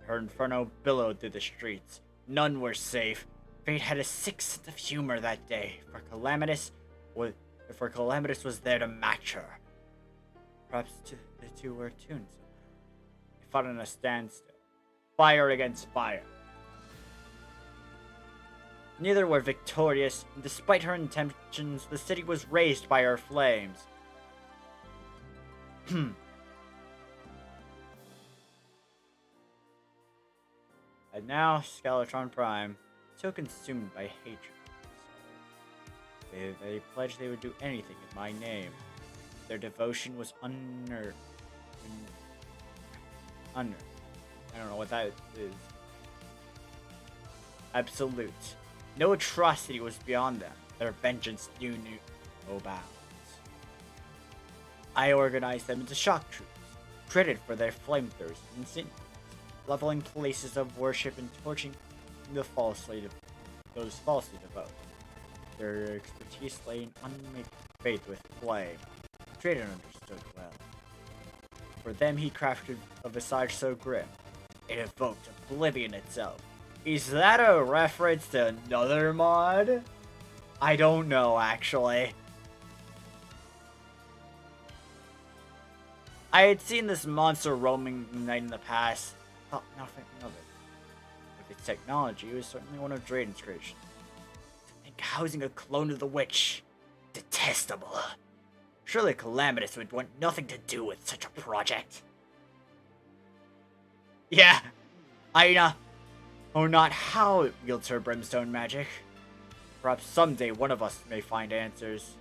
Her inferno billowed through the streets. None were safe. Fate had a sick sense of humor that day, for Calamitous was there to match her. Perhaps the two were attuned somehow. They fought on a standstill, fire against fire. Neither were victorious, and despite her intentions, the city was razed by her flames. And now, Skeletron Prime, so consumed by hatred. They pledged they would do anything in my name. Their devotion was unearned. I don't know what that is. Absolute. No atrocity was beyond them. Their vengeance knew no bounds. I organized them into shock troops, dreaded for their flamethrowers and leveling places of worship and torching those falsely devout. Their expertise lay in unmixed faith with flame. Drayden understood well. For them he crafted a visage so grim, it evoked oblivion itself. Is that a reference to another mod? I don't know, actually. I had seen this monster roaming the night in the past, thought nothing of it. With its technology, it was certainly one of Drayden's creations. To think housing a clone of the witch. Detestable. Surely Calamitous would want nothing to do with such a project. Yeah, I know not how it wields her brimstone magic. Perhaps someday one of us may find answers.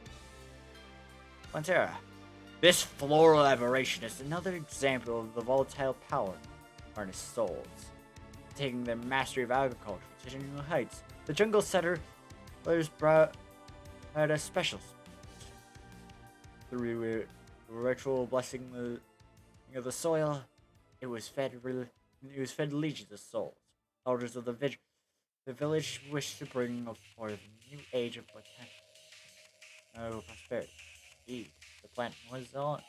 Plantera. This floral aberration is another example of the volatile power of harnessed souls. Taking their mastery of agriculture to new heights, the jungle settlers had a special spirit. Through ritual blessing of the soil, it was fed legions of souls. Elders of the village wished to bring forth a new age of prosperity. Indeed, the plant was inspired,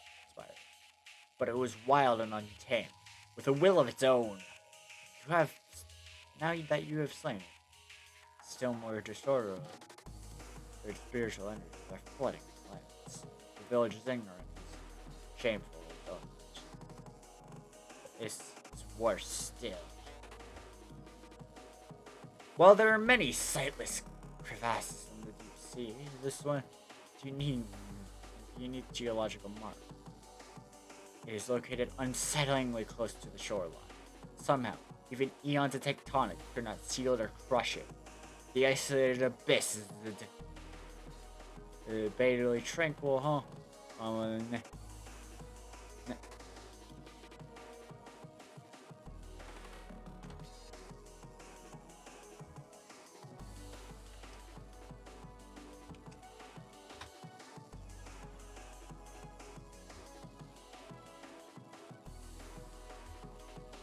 but it was wild and untamed, with a will of its own. Now that you have slain it, still more disorder, their spiritual energies are flooding the lands. The village's ignorance is shameful of This is worse still. While there are many sightless crevasses in the deep sea, this one is unique geological mark. It is located unsettlingly close to the shoreline. Somehow, even eons of tectonic could not seal it or crush it. The isolated abyss is debatably tranquil, huh?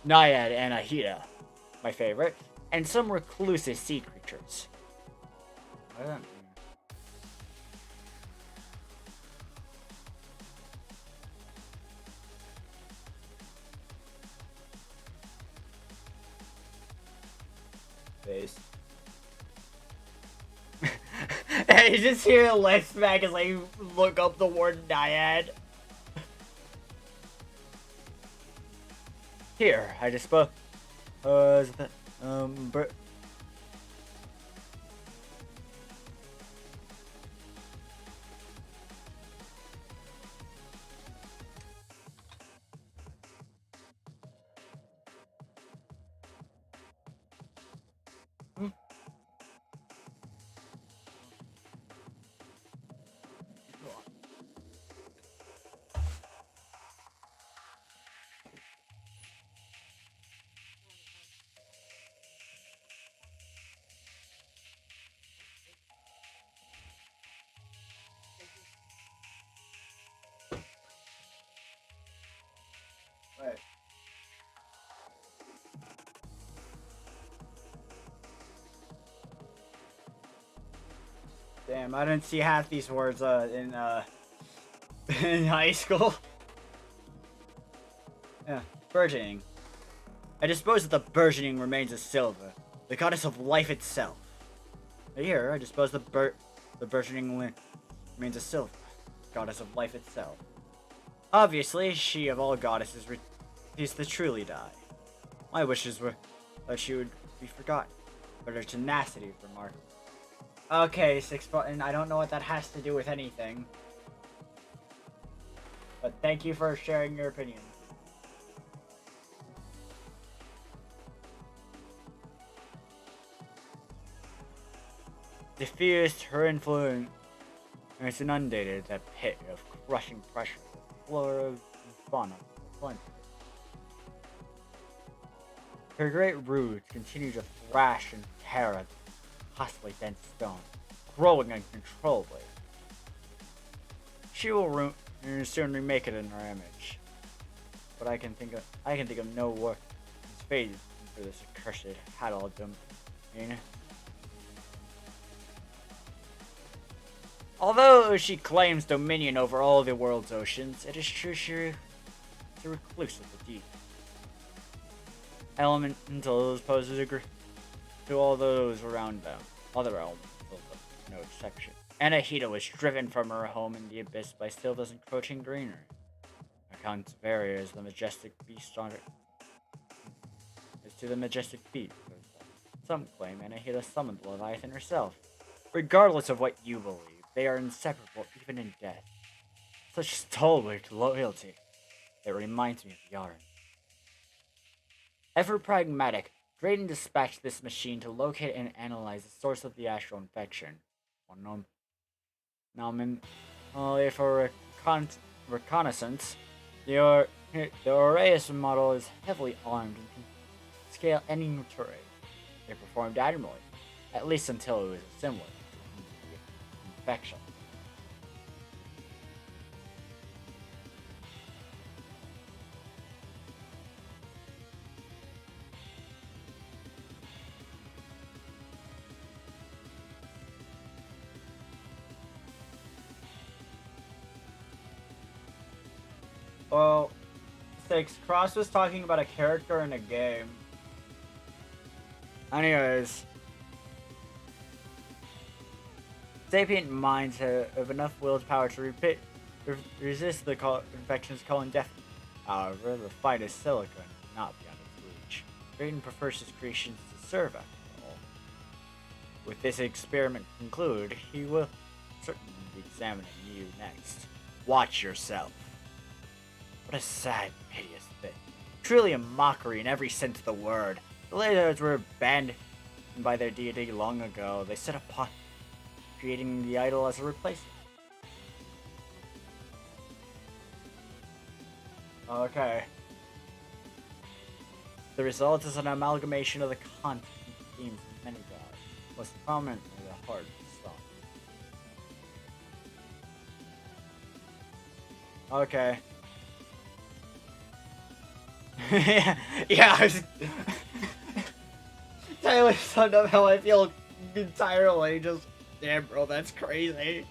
Naiad and Ahita, my favorite, and some reclusive sea creatures. I don't. Face. And you just hear Lex back as I look up the word Naiad. Here, I dispose. Is that Wait. Damn, I didn't see half these words in in high school. Yeah, burgeoning. I dispose of the burgeoning remains of Silva, the goddess of life itself. Here, I dispose of the burgeoning remains of Silva, goddess of life itself. Obviously, she of all goddesses refused to truly die. My wishes were that she would be forgotten, but her tenacity is remarkable. Okay, 6 button, I don't know what that has to do with anything. But thank you for sharing your opinion. diffused her influence and inundated that pit of crushing pressure with flora and fauna of plenty. Her great roots continue to thrash and tear at possibly dense stone, growing uncontrollably. She will soon remake it in her image, but I can think of no worse fate for this accursed Hadaldum. Although she claims dominion over all the world's oceans, it is true she is a recluse of the deep. Elementals poses agree to all those around them. Other elements, no exception. Anahita was driven from her home in the abyss by Silva's encroaching greenery. Accounts vary as the majestic beast on it as to the majestic beast. Some claim Anahita summoned Leviathan herself. Regardless of what you believe, they are inseparable even in death. Such stalwart loyalty. It reminds me of Yarn. Ever pragmatic, Drayden dispatched this machine to locate and analyze the source of the astral infection. For reconnaissance, the Aureus model is heavily armed and can scale any terrain. It performed admirably, at least until it was assimiled to the infection. Well, 6, Cross was talking about a character in a game. Anyways, sapient minds have enough willpower to resist the infection's calling death. However, the fight is silicon, not beyond its reach. Drayden prefers his creations to serve after all. With this experiment concluded, he will certainly be examining you next. Watch yourself. What a sad, piteous thing. Truly a mockery in every sense of the word. The Lizards were abandoned by their deity long ago. They set upon creating the idol as a replacement. Okay. The result is an amalgamation of the content and themes of many gods, most prominently the heart of the song. Okay. yeah, yeah. Tyler summed up how I feel entirely. Just damn, bro, that's crazy.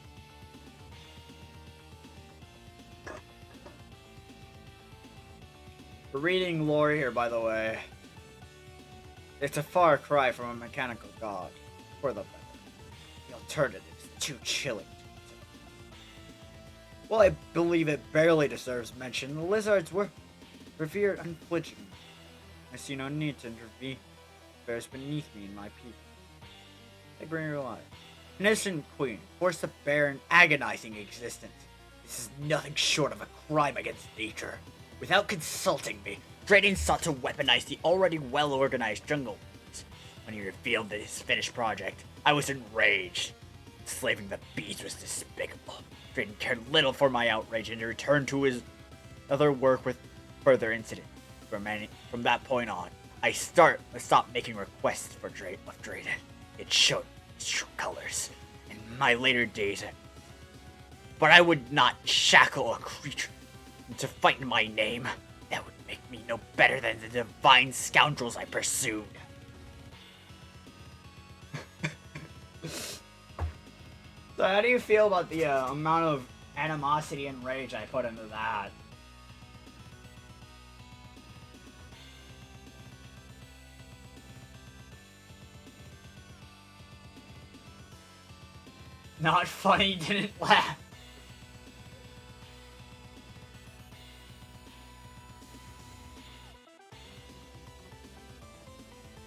Reading lore here, by the way. It's a far cry from a mechanical god. For the better. The alternative is too chilling. Well, I believe it barely deserves mention. The lizards were revered unflinchingly. I see no need to intervene. Bears beneath me and my people. They bring her life. An innocent queen, forced to bear an agonizing existence. This is nothing short of a crime against nature. Without consulting me, Drayden sought to weaponize the already well-organized jungle. When he revealed his finished project, I was enraged. Enslaving the bees was despicable. Drayden cared little for my outrage and returned to his other work with further incident. From that point on, I stopped making requests for Drayden. It showed its true colors in my later days. But I would not shackle a creature to fight in my name. That would make me no better than the divine scoundrels I pursued. So how do you feel about the amount of animosity and rage I put into that? Not funny, didn't laugh.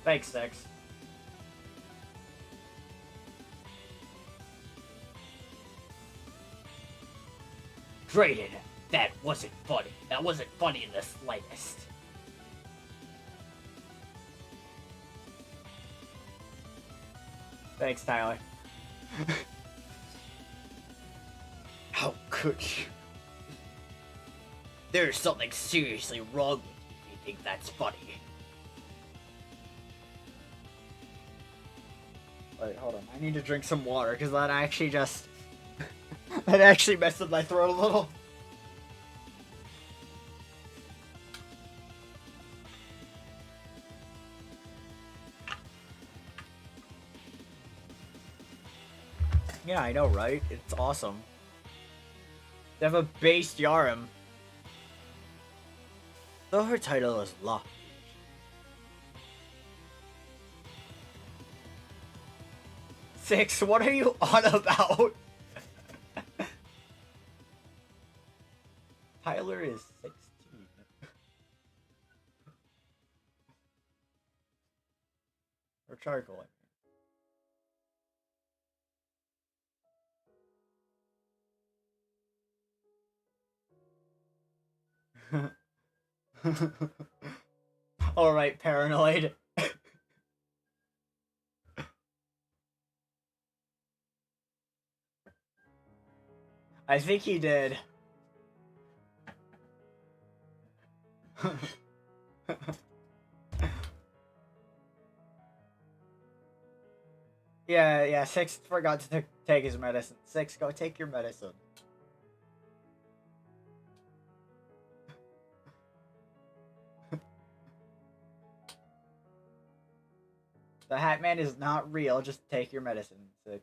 Fake six. Drayden, that wasn't funny. That wasn't funny in the slightest. Thanks, Tyler. How could you? There's something seriously wrong with you if you think that's funny. Wait, hold on. I need to drink some water because that actually just that actually messed with my throat a little. Yeah, I know, right? It's awesome. They have a base Yarim. Though her title is Law. Six, what are you on about? Tyler is 16. Or charcoal. Alright, paranoid. I think he did. Yeah, Six forgot to take his medicine. Six, go take your medicine. The Hat Man is not real, just take your medicine, Six.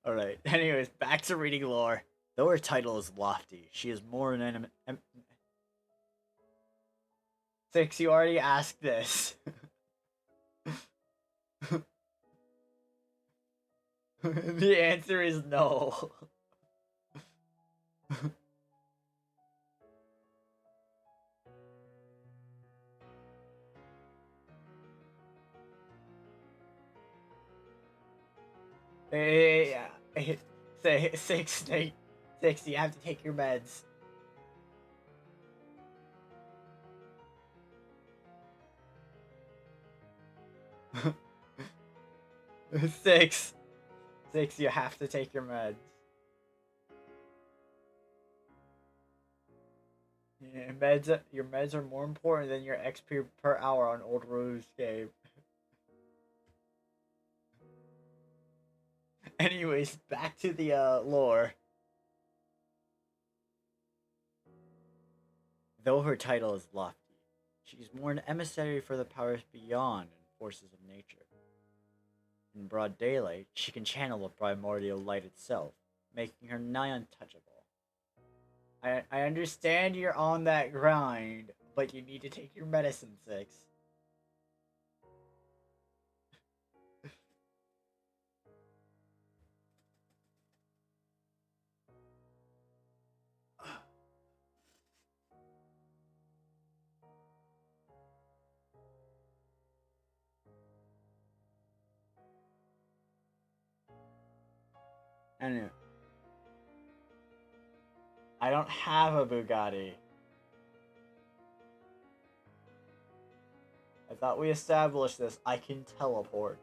Alright, anyways, back to reading lore. Though her title is lofty, she is more an Six, you already asked this. The answer is no. Yeah. Say six, six. You have to take your meds. Six, six. You have to take your meds. Yeah, meds. Your meds are more important than your XP per hour on Old RuneScape. Anyways, back to the lore. Though her title is lofty, she is more an emissary for the powers beyond and forces of nature. In broad daylight, she can channel the primordial light itself, making her nigh untouchable. I understand you're on that grind, but you need to take your medicine, Six. Anyway, I don't have a Bugatti. I thought we established this. I can teleport.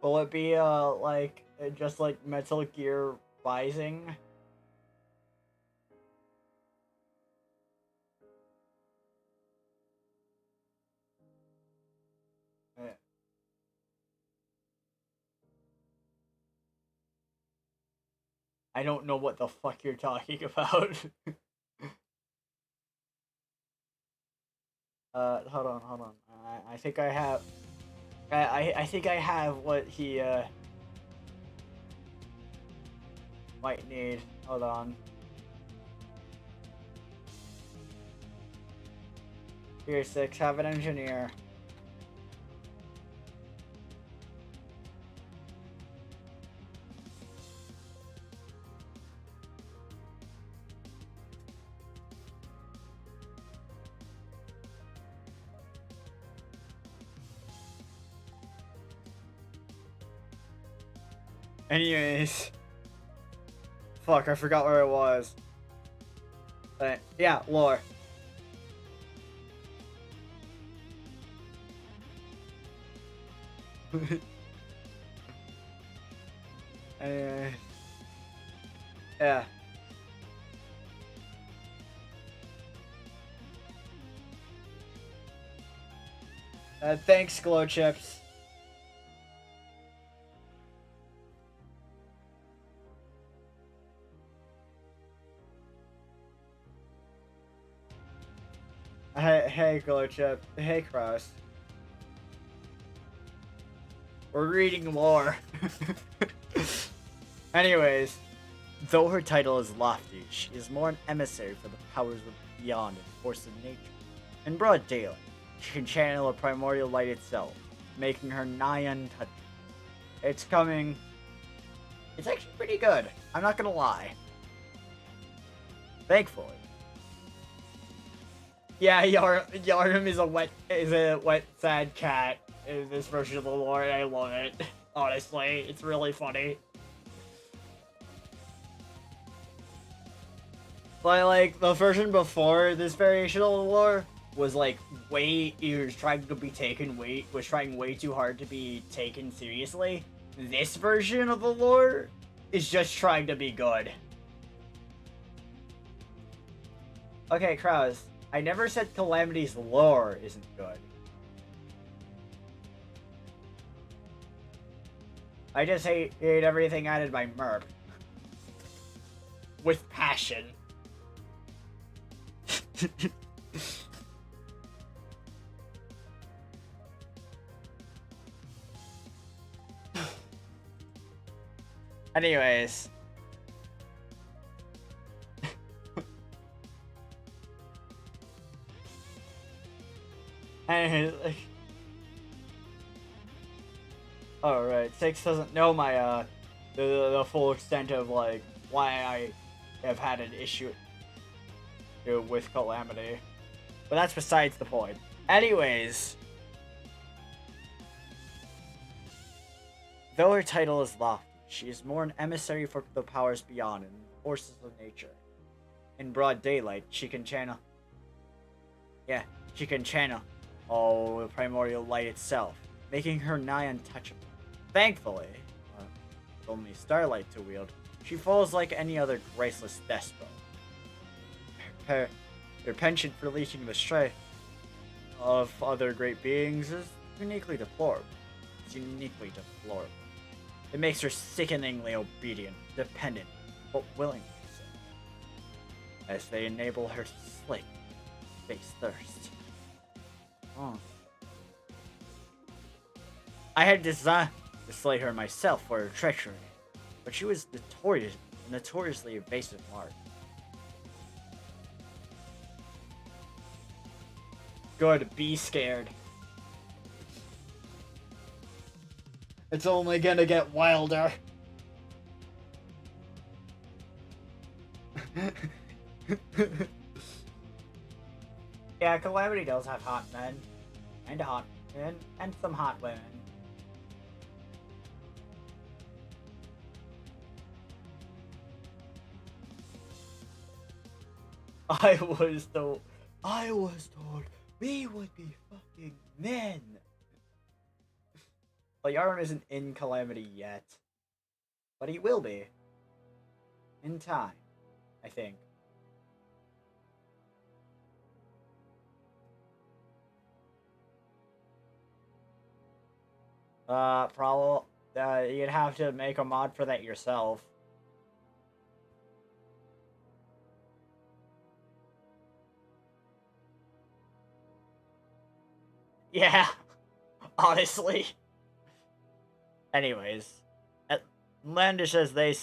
Will it be like just like Metal Gear Rising? I don't know what the fuck you're talking about. Hold on. I think I have. I think I have what he might need. Hold on. Here, Six. Have an engineer. Anyways. Fuck, I forgot where it was. But, yeah, lore. Anyways. Yeah. Thanks, Glow Chips. Hey, Glow Chip. Hey, Cross. We're reading lore. Anyways, though her title is lofty, she is more an emissary for the powers of beyond and force of nature. In broad daylight, she can channel the primordial light itself, making her nigh untouchable. It's coming. It's actually pretty good. I'm not gonna lie. Thankfully. Yeah, Yarnum is a wet, sad cat in this version of the lore, and I love it. Honestly, it's really funny. But like the version before this variation of the lore was like he was trying to be taken was trying way too hard to be taken seriously. This version of the lore is just trying to be good. Okay, Kraus. I never said Calamity's lore isn't good. I just hate everything added by Merp. With passion. Anyways. Alright, Six doesn't know my, the full extent of, like, why I have had an issue with Calamity. But that's besides the point. Anyways. Though her title is lofty, she is more an emissary for the powers beyond and forces of nature. In broad daylight, she can channel... Yeah, she can channel the primordial light itself, making her nigh untouchable. Thankfully, with only starlight to wield, she falls like any other graceless despot. Her penchant for leeching the strife of other great beings is uniquely deplorable. It's uniquely deplorable. It makes her sickeningly obedient, dependent, but willing to so, as they enable her to slake face thirst. Oh. I had designed to slay her myself for her treachery, but she was notoriously evasive mark. Good, be scared. It's only gonna get wilder. Yeah, Calamity does have hot men. And some hot women. I was told we would be fucking men. Well, Yarn isn't in Calamity yet. But he will be. In time, I think. Probably, you'd have to make a mod for that yourself. Yeah, honestly. Anyways, outlandish as they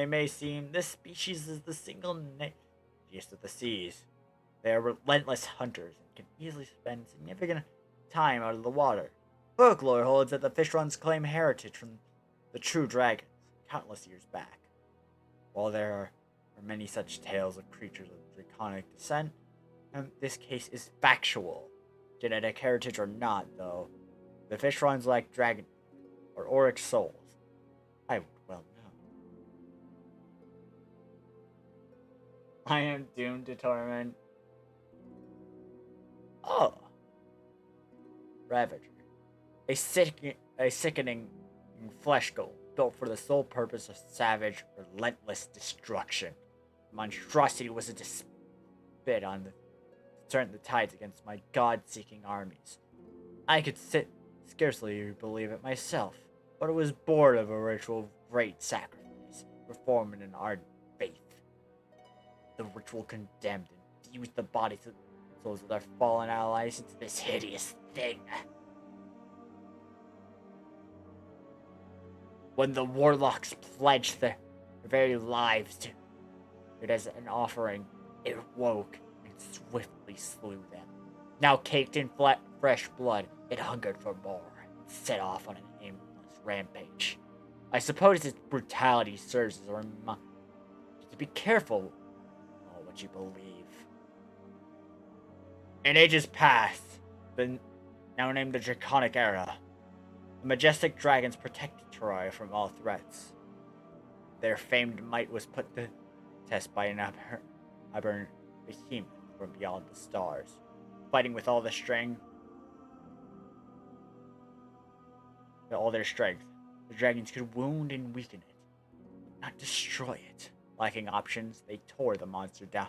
may seem, this species is the single nastiest of the seas. They are relentless hunters and can easily spend significant time out of the water. Folklore holds that the fishruns claim heritage from the true dragons countless years back. While there are many such tales of creatures of draconic descent, this case is factual. Genetic heritage or not, though, the fishruns lack dragon or auric souls. I would well know. I am doomed to torment. Oh. Ravager. A sickening flesh goal built for the sole purpose of savage, relentless destruction. The monstrosity was to spit on to turn the tides against my god-seeking armies. I could scarcely believe it myself, but I was bored of a ritual of great sacrifice, performing an ardent faith. The ritual condemned and fused the bodies of souls of their fallen allies into this hideous thing. When the warlocks pledged their very lives to it as an offering, it woke and swiftly slew them. Now caked in fresh blood, it hungered for more and set off on an aimless rampage. I suppose its brutality serves as a reminder to be careful about what you believe. In ages past, now named the Draconic Era, the majestic dragons protected Troy from all threats. Their famed might was put to test by an aberrant behemoth from beyond the stars. Fighting with all their strength, the dragons could wound and weaken it, but not destroy it. Lacking options, they tore the monster down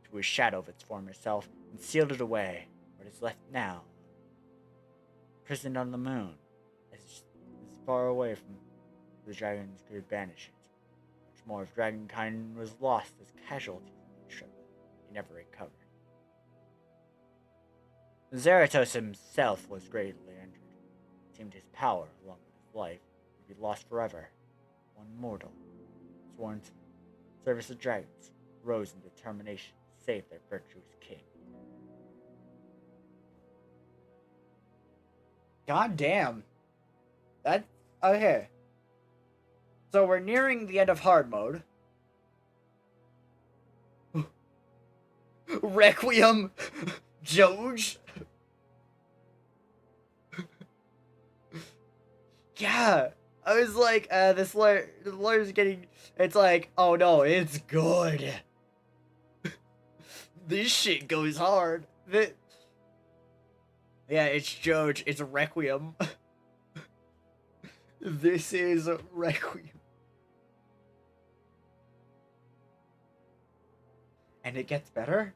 to a shadow of its former self and sealed it away, where it is left now, imprisoned on the moon, as far away from the dragons could banish it. Much more of dragonkind was lost as casualties in the struggle. He never recovered. Zarathos himself was greatly injured. It seemed his power, along with his life, would be lost forever. One mortal, sworn to service the dragons, rose in determination to save their virtuous king. God damn. That okay. So we're nearing the end of hard mode. Requiem Joge. Yeah. I was like, the lawyer's getting it's like, oh no, it's good. This shit goes hard. Yeah, it's Joge, it's Requiem. This is Requiem. And it gets better?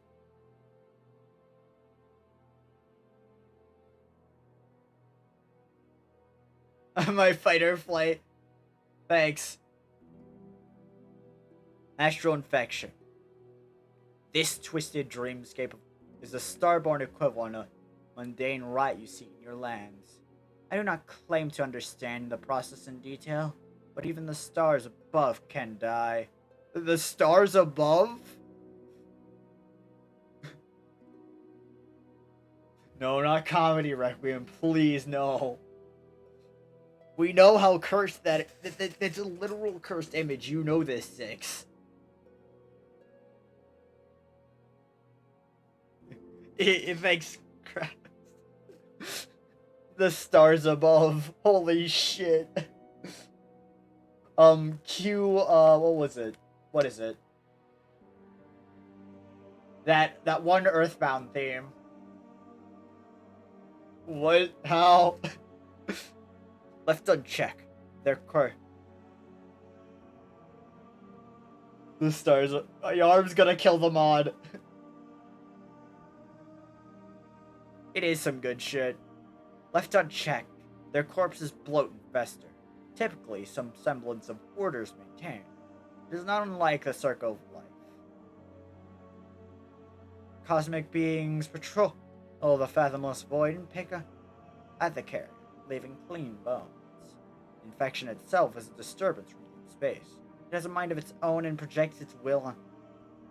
My fight or flight. Thanks. Astral infection. This twisted dreamscape is the starborn equivalent of mundane rot you see in your lands. I do not claim to understand the process in detail, but even the stars above can die. The stars above? No, not comedy Requiem, please, no. We know how cursed that's a literal cursed image. You know this, Six. It makes crap. The stars above. Holy shit. What was it? What is it? That one Earthbound theme. What? How? Left unchecked. Their core. The stars. Your arm's gonna kill the mod. It is some good shit. Left unchecked, their corpses bloat and fester. Typically, some semblance of order is maintained. It is not unlike the circle of life. Cosmic beings patrol the fathomless void and pick at the carrier, leaving clean bones. Infection itself is a disturbance from deep space. It has a mind of its own and projects its will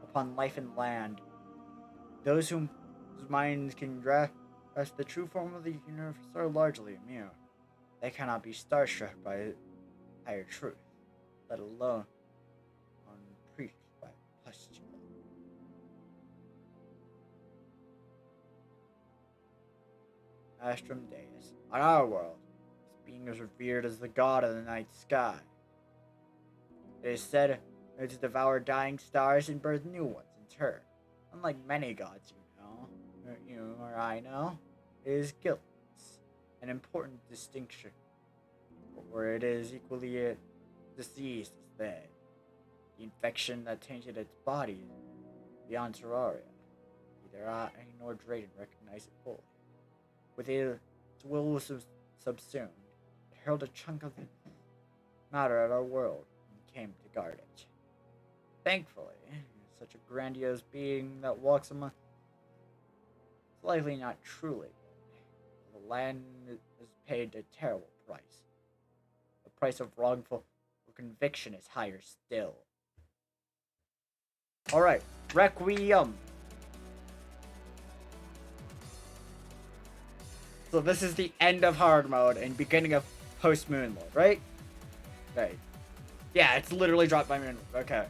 upon life and land. Those whose minds can grasp the true form of the universe are largely immune. They cannot be starstruck by higher truth, let alone unpreached by pustule. Astrum Deus. On our world, this being is revered as the god of the night sky. It is said to devour dying stars and birth new ones in turn. Unlike many gods you or I know, it is guiltless, an important distinction, where it is equally diseased as they. The infection that tainted its body beyond Terraria. Neither I nor Drayden recognize it fully. With its will was subsumed, it hurled a chunk of the matter at our world and came to guard it. Thankfully, such a grandiose being that walks among is likely not truly good. The land has paid a terrible price. The price of wrongful conviction is higher still. Alright, Requiem. So this is the end of hard mode and beginning of post moon mode, right? Right. Yeah, it's literally dropped by moon mode. Okay.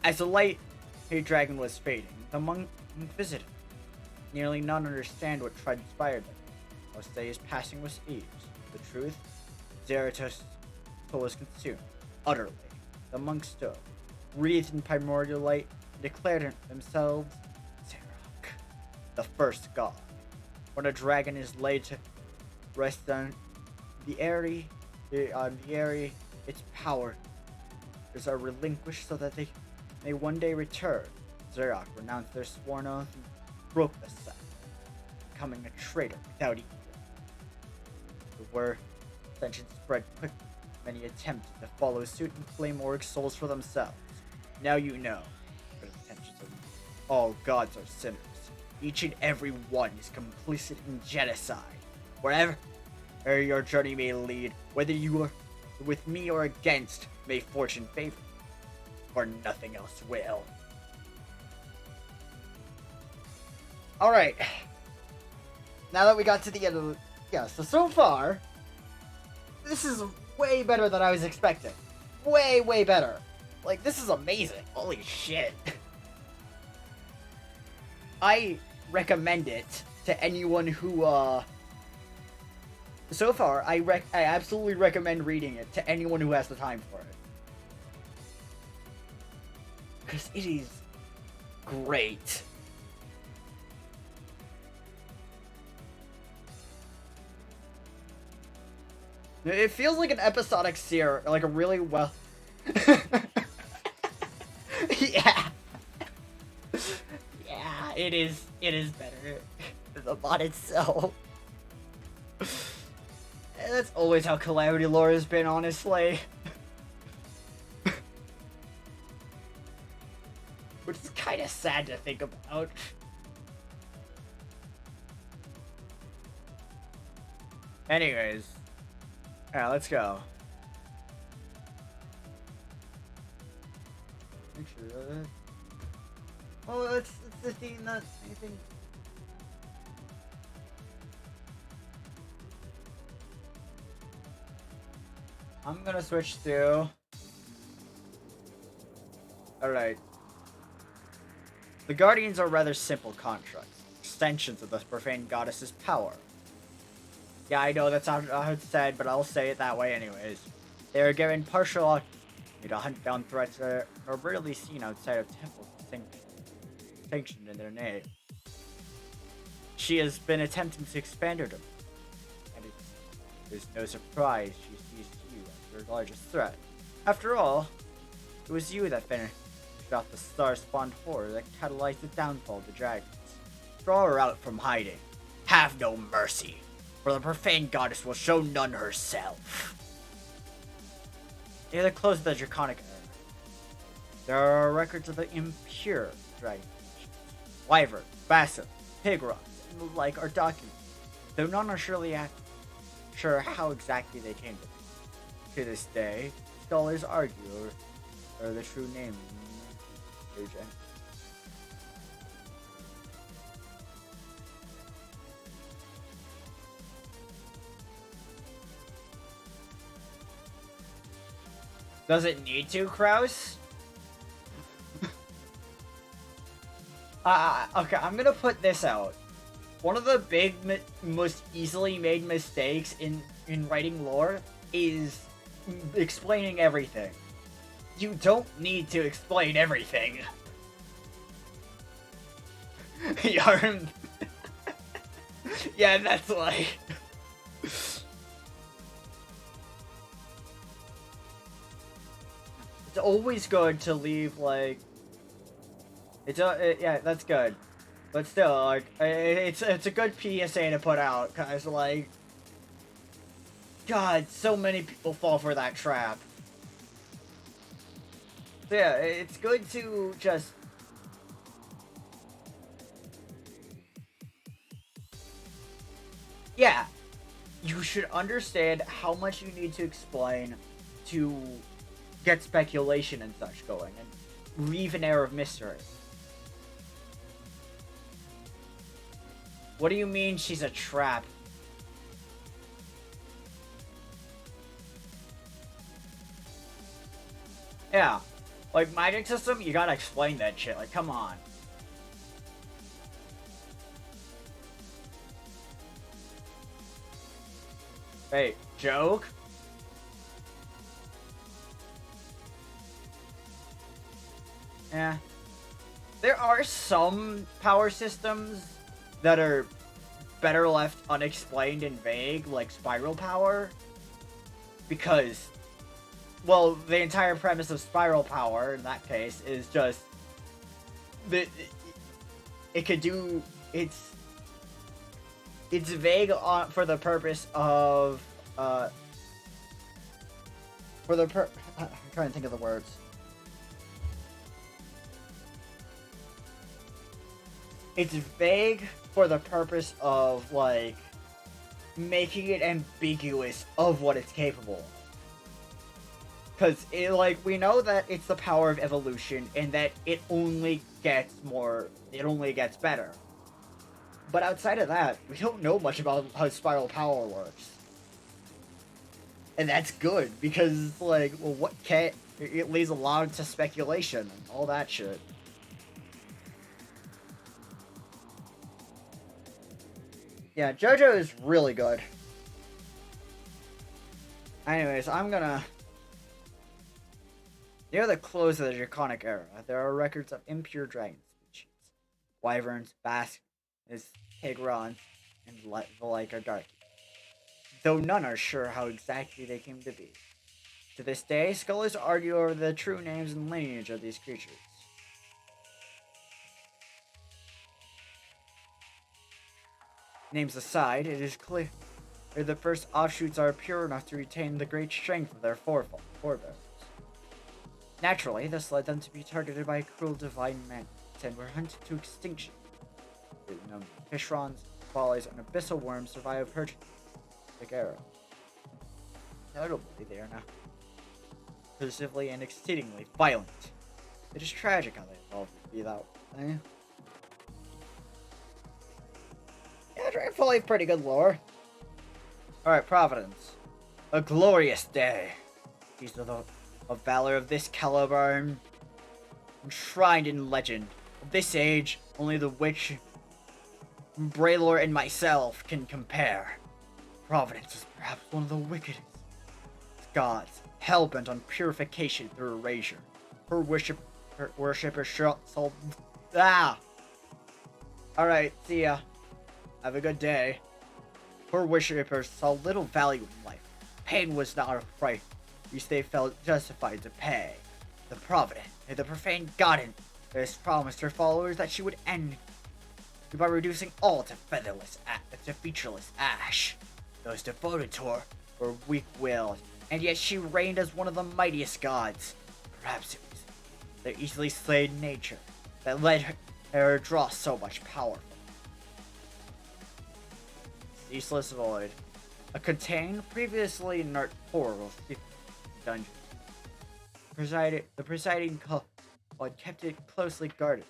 As the light hate dragon was fading, the monk visited. Nearly none understand what transpired them. Most say his passing was ease. The truth, Zarathustra was consumed, utterly. The monks stood, wreathed in primordial light, and declared themselves Zarok, the first god. When a dragon is laid to rest on the airy, its power are relinquished so that they may one day return. Zarok renounced their sworn oath and broke the set, becoming a traitor without equal. The word ascension spread quickly. Many attempted to follow suit and claim Orc souls for themselves. Now you know the intentions of all gods are sinners. Each and every one is complicit in genocide. Wherever your journey may lead, whether you are with me or against, may fortune favor you, for nothing else will. Alright. Now that we got to the end of the... Yeah, so far, this is way better than I was expecting. Way, way better. Like, this is amazing. Holy shit. I recommend it to anyone who, so far, I absolutely recommend reading it to anyone who has the time for it. Because it is great. It feels like an episodic series, like a really well... Yeah. Yeah, it is better than the mod itself. That's always how Calamity lore has been, honestly. Which is kind of sad to think about. Anyways. Yeah, let's go. Make sure that... Oh, it's the thing that anything... I'm gonna switch to... Alright. The Guardians are rather simple constructs, extensions of the profane goddess's power. Yeah, I know that's not how it's said, but I'll say it that way anyways. They are given partial autonomy to hunt down threats that are rarely seen outside of temples sanctioned in their name. She has been attempting to expand her domain, and it is no surprise she sees you as her largest threat. After all, it was you that finished off the star-spawned horror that catalyzed the downfall of the dragons. Draw her out from hiding. Have no mercy, for the profane goddess will show none herself. Near the close of the Draconic era, there are records of the impure dragon. Wyvern, Bassett, Pigron, and the like are documented, though none are surely sure how exactly they came to be. To this day, scholars argue over the true name of the agent. Does it need to, Kraus? Okay, I'm gonna put this out. One of the big, most easily made mistakes in writing lore is explaining everything. You don't need to explain everything. Yarn. Yeah, that's like... It's always good to leave, like... yeah, that's good. But still, like, it's a good PSA to put out, cause, like... God, so many people fall for that trap. So yeah, it's good to just... Yeah, you should understand how much you need to explain to get speculation and such going, and leave an air of mystery. What do you mean she's a trap? Yeah, like magic system, you gotta explain that shit, like come on. Hey, joke? Yeah. There are some power systems that are better left unexplained and vague, like spiral power. Because, well, the entire premise of spiral power, in that case, is just... It could do... It's vague for the purpose of, I'm trying to think of the words. It's vague for the purpose of, like, making it ambiguous of what it's capable of. Because, we know that it's the power of evolution, and that it only gets better. But outside of that, we don't know much about how spiral power works. And that's good, because, like, well, what can't... It leaves a lot to speculation and all that shit. Yeah, JoJo is really good. Anyways, I'm gonna... Near the close of the Draconic era, there are records of impure dragon species. Wyverns, Basques, Tigrons, and the like are dark. Though none are sure how exactly they came to be. To this day, scholars argue over the true names and lineage of these creatures. Names aside, it is clear where the first offshoots are pure enough to retain the great strength of their forebears. Naturally, this led them to be targeted by cruel divine men and were hunted to extinction. Fishrons, follies, and abyssal worms survive purging like arrows. Notably, they are now exclusively and exceedingly violent. It is tragic how they evolved to be that way. Yeah, Dreamfall is pretty good lore. Alright, Providence. A glorious day. These are the of valor of this caliber enshrined in legend. Of this age, only the witch, Braylor, and myself can compare. Providence is perhaps one of the wickedest gods, hell-bent on purification through erasure. Her worshippers soul. Alright, see ya. Have a good day. Her worshippers saw little value in life. Pain was not a price which they felt justified to pay. The profane goddess promised her followers that she would end by reducing all to featureless ash. Those devoted to her were weak-willed, and yet she reigned as one of the mightiest gods. Perhaps it was their easily slain nature that led her to draw so much power from it. Ceaseless Void. A contained, previously inert portal dungeon. The presiding cult kept it closely guarded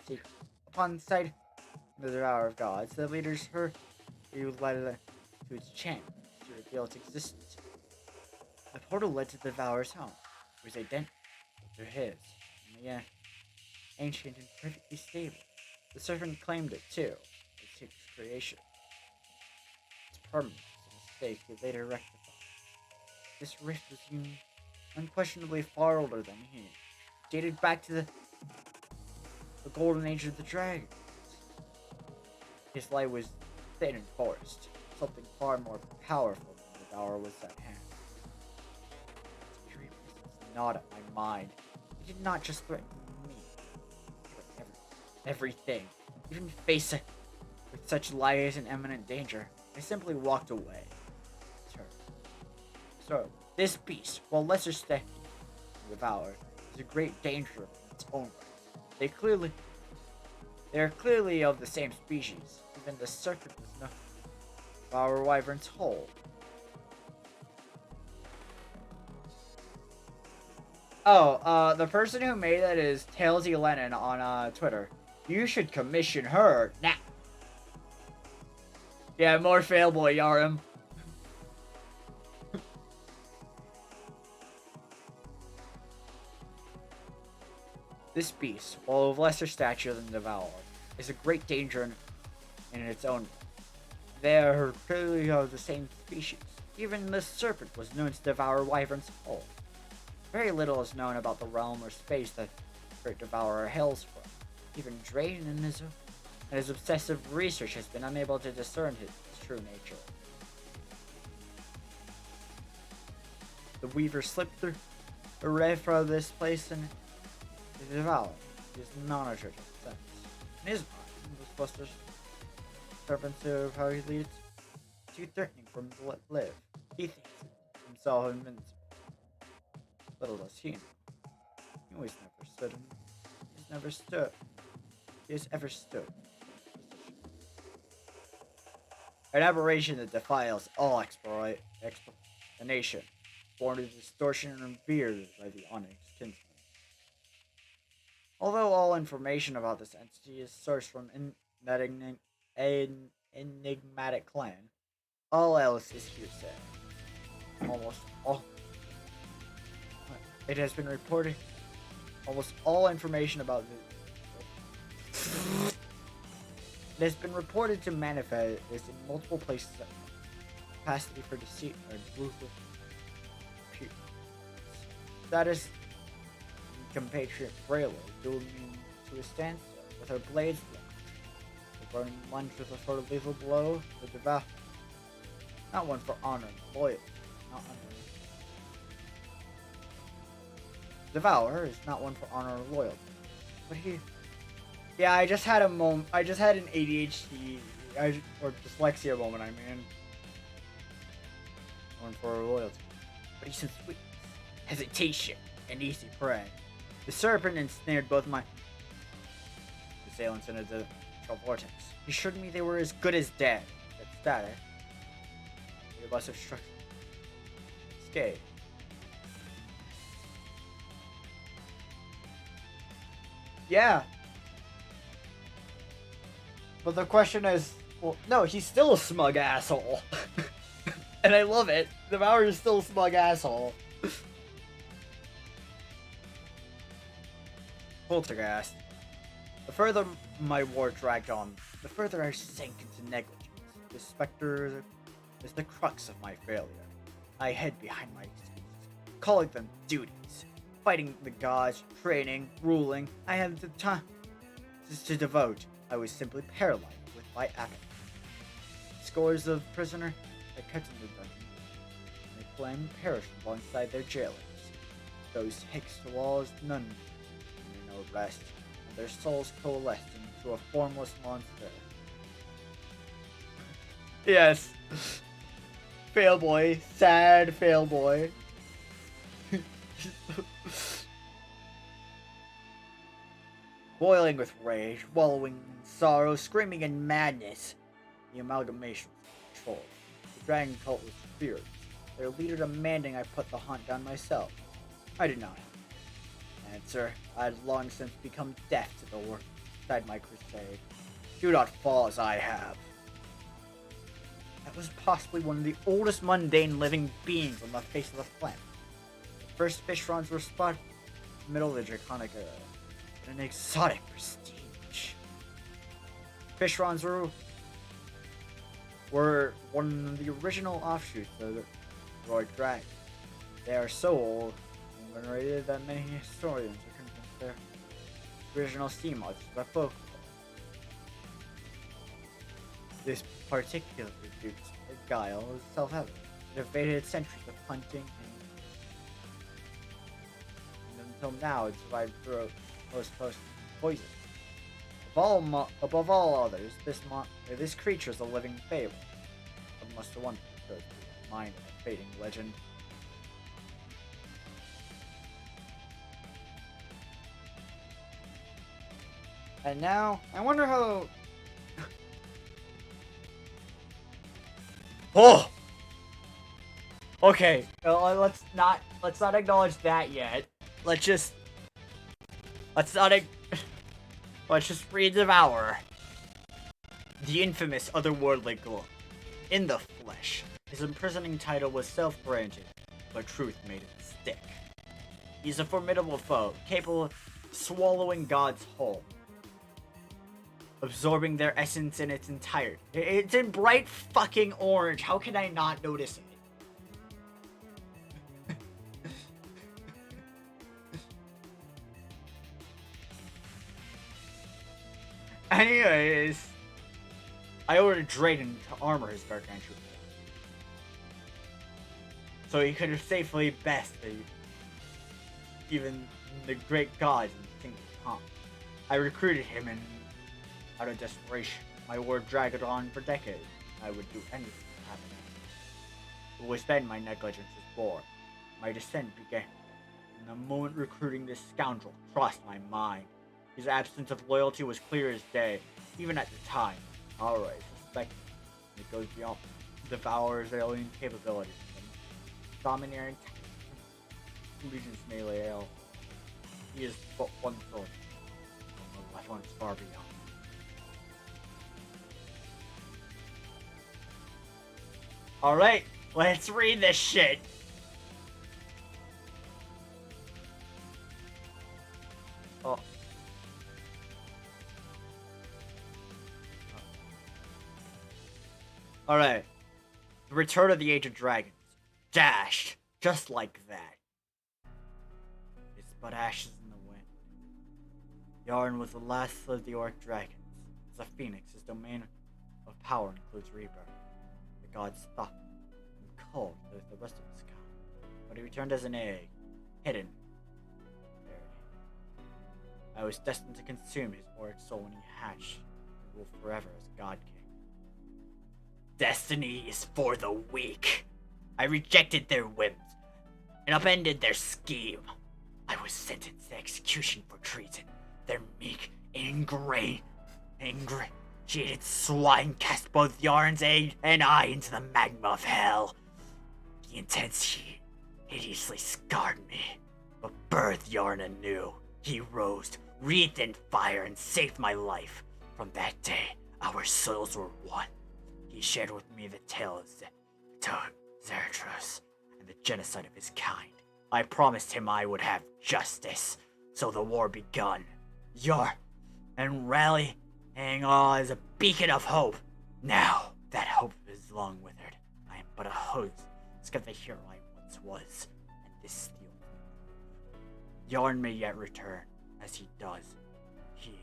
secret. Upon sight of the Hour of Gods, the leaders led it to its chamber to reveal its existence. The portal led to the Devourer's home. It was identical to his, and yet ancient and perfectly stable. The servant claimed it too, as his creation. Its permanence was a mistake he later rectified. This rift was unquestionably far older than he. It dated back to the golden age of the dragons. His light was thin and forest, something far more powerful than the Devourer was at hand. Its very presence gnawed at my mind. It did not just threaten me, but everything. Even faced with such lies and imminent danger, I simply walked away. So, this beast, while lesser than the Devourer, is a great danger in its own right. They are clearly of the same species. Even the serpent was no Devourer Wyvern's whole. Oh, the person who made that is Tailsy Lennon on Twitter. You should commission her now. Yeah, more Failboy Yarim. This beast, while of lesser stature than the Devourer, is a great danger in its own. They are clearly of the same species. Even the serpent was known to devour Wyvern's whole. Very little is known about the realm or space that the Great Devourer hails from. Even Drain in his obsessive research has been unable to discern his true nature. The Weaver slipped through a ray from this place and the Devourer is non-attractive sense. In his mind, the Buster's serpents of how he leads too threatening for him to live. He thinks himself invincible. Little does he know. He always never stood in. He's never stood. He has ever stood. An aberration that defiles all explanation, born of distortion and revered by the Onyx kinsman. Although all information about this entity is sourced from that enigmatic clan, all else is hearsay. Almost all. It has been reported. Almost all information about it has been reported to manifest in multiple places at once. Capacity for deceit or ruthless. That is compatriot Braylor dueling to a standstill with her blades blown. The burning lunge with a sort of lethal blow, the devour. Not one for honor and loyalty. Not honor. Devourer is not one for honor or loyalty. But he. Yeah, I just had a moment. I just had an ADHD or dyslexia moment, I mean. Going for loyalty. But he sensed weakness, hesitation, and easy prey. The serpent ensnared both my assailants into the vortex. He assured me they were as good as dead. But static. They must have struck scathe. Yeah. But the question is, well, no, he's still a smug asshole. And I love it. The Devourer is still a smug asshole. Poltergeist. The further my war dragged on, the further I sank into negligence. The specter is the crux of my failure. I hid behind my excuses, calling them duties. Fighting the gods, training, ruling, I had the time to devote. I was simply paralyzed with my apathy. Scores of prisoners I kept in the dungeon, and they flame perished alongside their jailers. Those hicks to walls, none knew no rest, and their souls coalesced into a formless monster. Yes. Fail boy. Sad fail boy. Boiling with rage, wallowing in sorrow, screaming in madness. The amalgamation was controlled. The dragon cult was feared. Their leader demanding I put the hunt down myself. I did not have an answer. I had long since become deaf to the work inside my crusade. Do not fall as I have. That was possibly one of the oldest mundane living beings on the face of the planet. The first fishrons were spotted in the middle of the Draconic era, with an exotic prestige. Fishrons were one of the original offshoots of the Roy Dragon. They are so old and venerated that many historians are convinced their original sea monsters are folklore. This particular dude's guile is self-evident. It evaded centuries of hunting and until now it survived through most poison. Above all others, this creature is a living fable. One must have wondered if it was the mind of a fading legend. And now, I wonder how... Oh! Okay, let's not acknowledge that yet. Let's just read Devourer. The infamous otherworldly glow. In the flesh. His imprisoning title was self-granted, but truth made it stick. He's a formidable foe, capable of swallowing God's whole, absorbing their essence in its entirety. It's in bright fucking orange. How can I not notice it? Anyways, I ordered Drayden to armor his gargantuan form, so he could safely best even the great gods in Kingdom Come. I recruited him and out of desperation. My war dragged on for decades. I would do anything to have an end. It was then my negligence was born. My descent began. And the moment recruiting this scoundrel crossed my mind. His absence of loyalty was clear as day, even at the time. Alright, suspect it goes beyond Devourer's alien capabilities. Domineering Legion's melee ale. He is but one sword. The left one's far beyond. Alright, let's read this shit. Oh. Alright. The Return of the Age of Dragons. Dashed. Just like that. It's but ashes in the wind. Yarn was the last of the Orc Dragons. As a phoenix, his domain of power includes rebirth. The gods stopped and called with the rest of his kind. But he returned as an egg. Hidden. Buried. I was destined to consume his Auric soul when he hatched and rule forever as God King. Destiny is for the weak. I rejected their whims and upended their scheme. I was sentenced to execution for treason. Their meek, ingratiated swine cast both Yarn's aid and I into the magma of hell. The intense heat hideously scarred me, but birthed Yarn anew. He rose, wreathed in fire, and saved my life. From that day, our souls were one. He shared with me the tale of Zarathustra and the genocide of his kind. I promised him I would have justice, so the war begun. Yarn and rallying all as a beacon of hope. Now that hope is long withered. I am but a host of the hero I once was, and this steals me. Yarn may yet return. As he does, he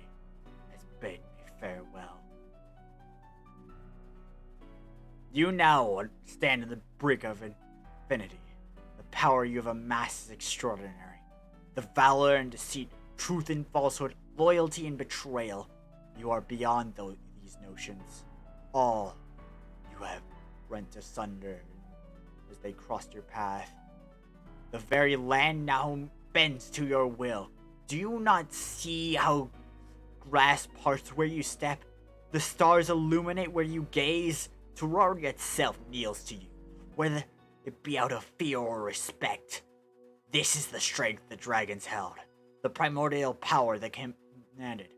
has bade me farewell. You now stand on the brink of infinity. The power you have amassed is extraordinary. The valor and deceit, truth and falsehood, loyalty and betrayal. You are beyond these notions. All you have rent asunder as they crossed your path. The very land now bends to your will. Do you not see how grass parts where you step? The stars illuminate where you gaze. Terraria itself kneels to you, whether it be out of fear or respect. This is the strength the dragons held, the primordial power that commanded.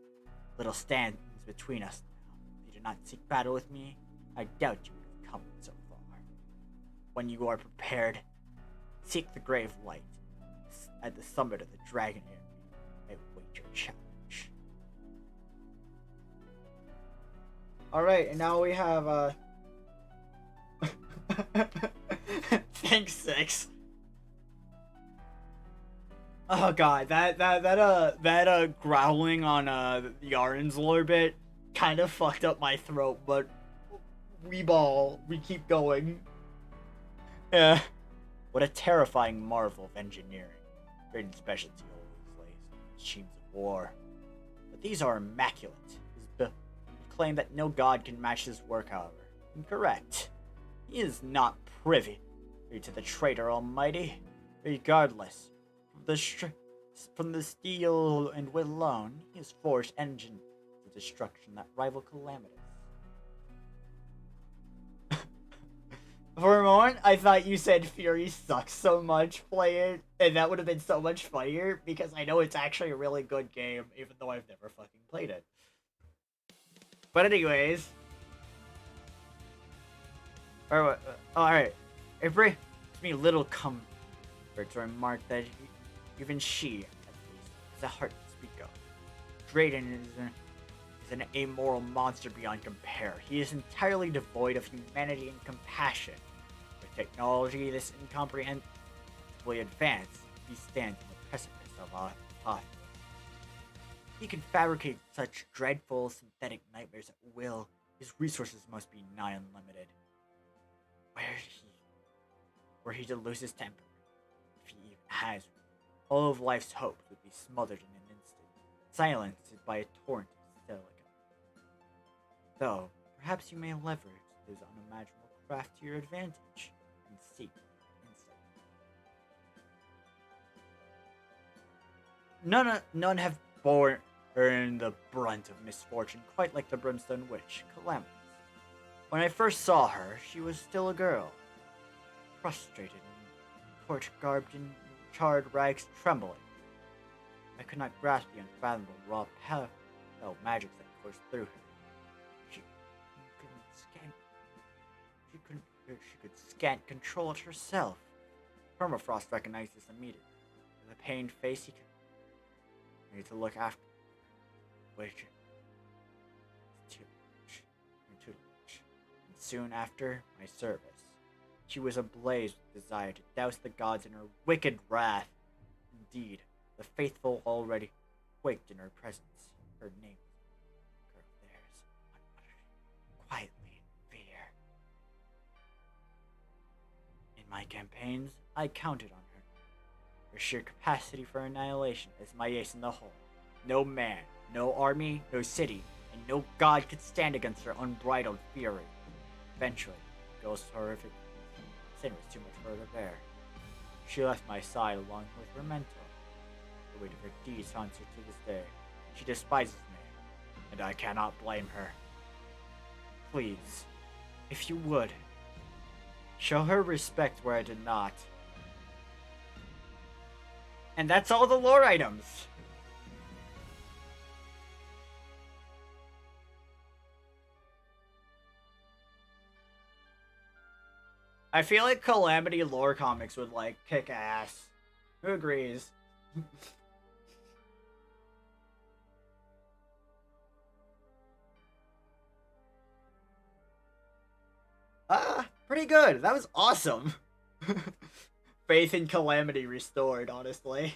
Little stands between us now. If you do not seek battle with me, I doubt you would have come so far. When you are prepared, seek the grave light at the summit of the dragon area. I await your challenge. Alright, and now we have, Thanks, Six. Oh god, that growling on Yarn's lore bit kind of fucked up my throat, but we keep going. Yeah. What a terrifying marvel of engineering. Great specialty always lays in machines of war. But these are immaculate. His claim that no god can match his work, however, incorrect. He is not privy to the traitor almighty. Regardless, from the steel and will alone, he has forged engines of destruction that rival Calamitous. For a moment, I thought you said Fury sucks so much, play it, and that would have been so much funnier, because I know it's actually a really good game, even though I've never fucking played it. But anyways... Alright. It brings me little comfort to remark that even she, at least, has a heart to speak of. Drayden is an amoral monster beyond compare. He is entirely devoid of humanity and compassion. With technology this incomprehensibly advanced, he stands on the precipice of a apocalypse. He can fabricate such dreadful synthetic nightmares at will. His resources must be nigh unlimited. Were he to lose his temper, if he even has, all of life's hopes would be smothered in an instant, silenced by a torrent of silica. Though, perhaps you may leverage his unimaginable craft to your advantage, and seek insight. None have borne the brunt of misfortune quite like the Brimstone Witch, Calamitous. When I first saw her, she was still a girl, frustrated and court-garbed in charred rags, trembling. I could not grasp the unfathomable raw power magics that coursed through her. She could scant control it herself. Permafrost recognized this immediately. With a pained face, he needed to look after her. Waited. Too much. And soon after my service, she was ablaze with desire to douse the gods in her wicked wrath. Indeed, the faithful already quaked in her presence. Her name was theirs, quietly in fear. In my campaigns, I counted on her. Her sheer capacity for annihilation is my ace in the hole. No man, no army, no city, and no god could stand against her unbridled fury. Eventually, the girl's horrific sin was too much for her to bear. She left my side along with her mentor. The weight of her deeds haunts her to this day. She despises me, and I cannot blame her. Please, if you would, show her respect where I did not. And that's all the lore items. I feel like Calamity lore comics would, like, kick ass. Who agrees? Pretty good. That was awesome. Faith in Calamity restored, honestly.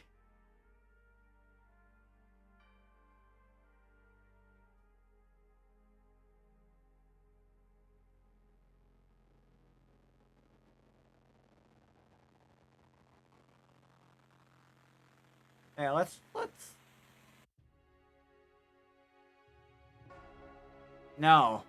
Yeah, let's... No.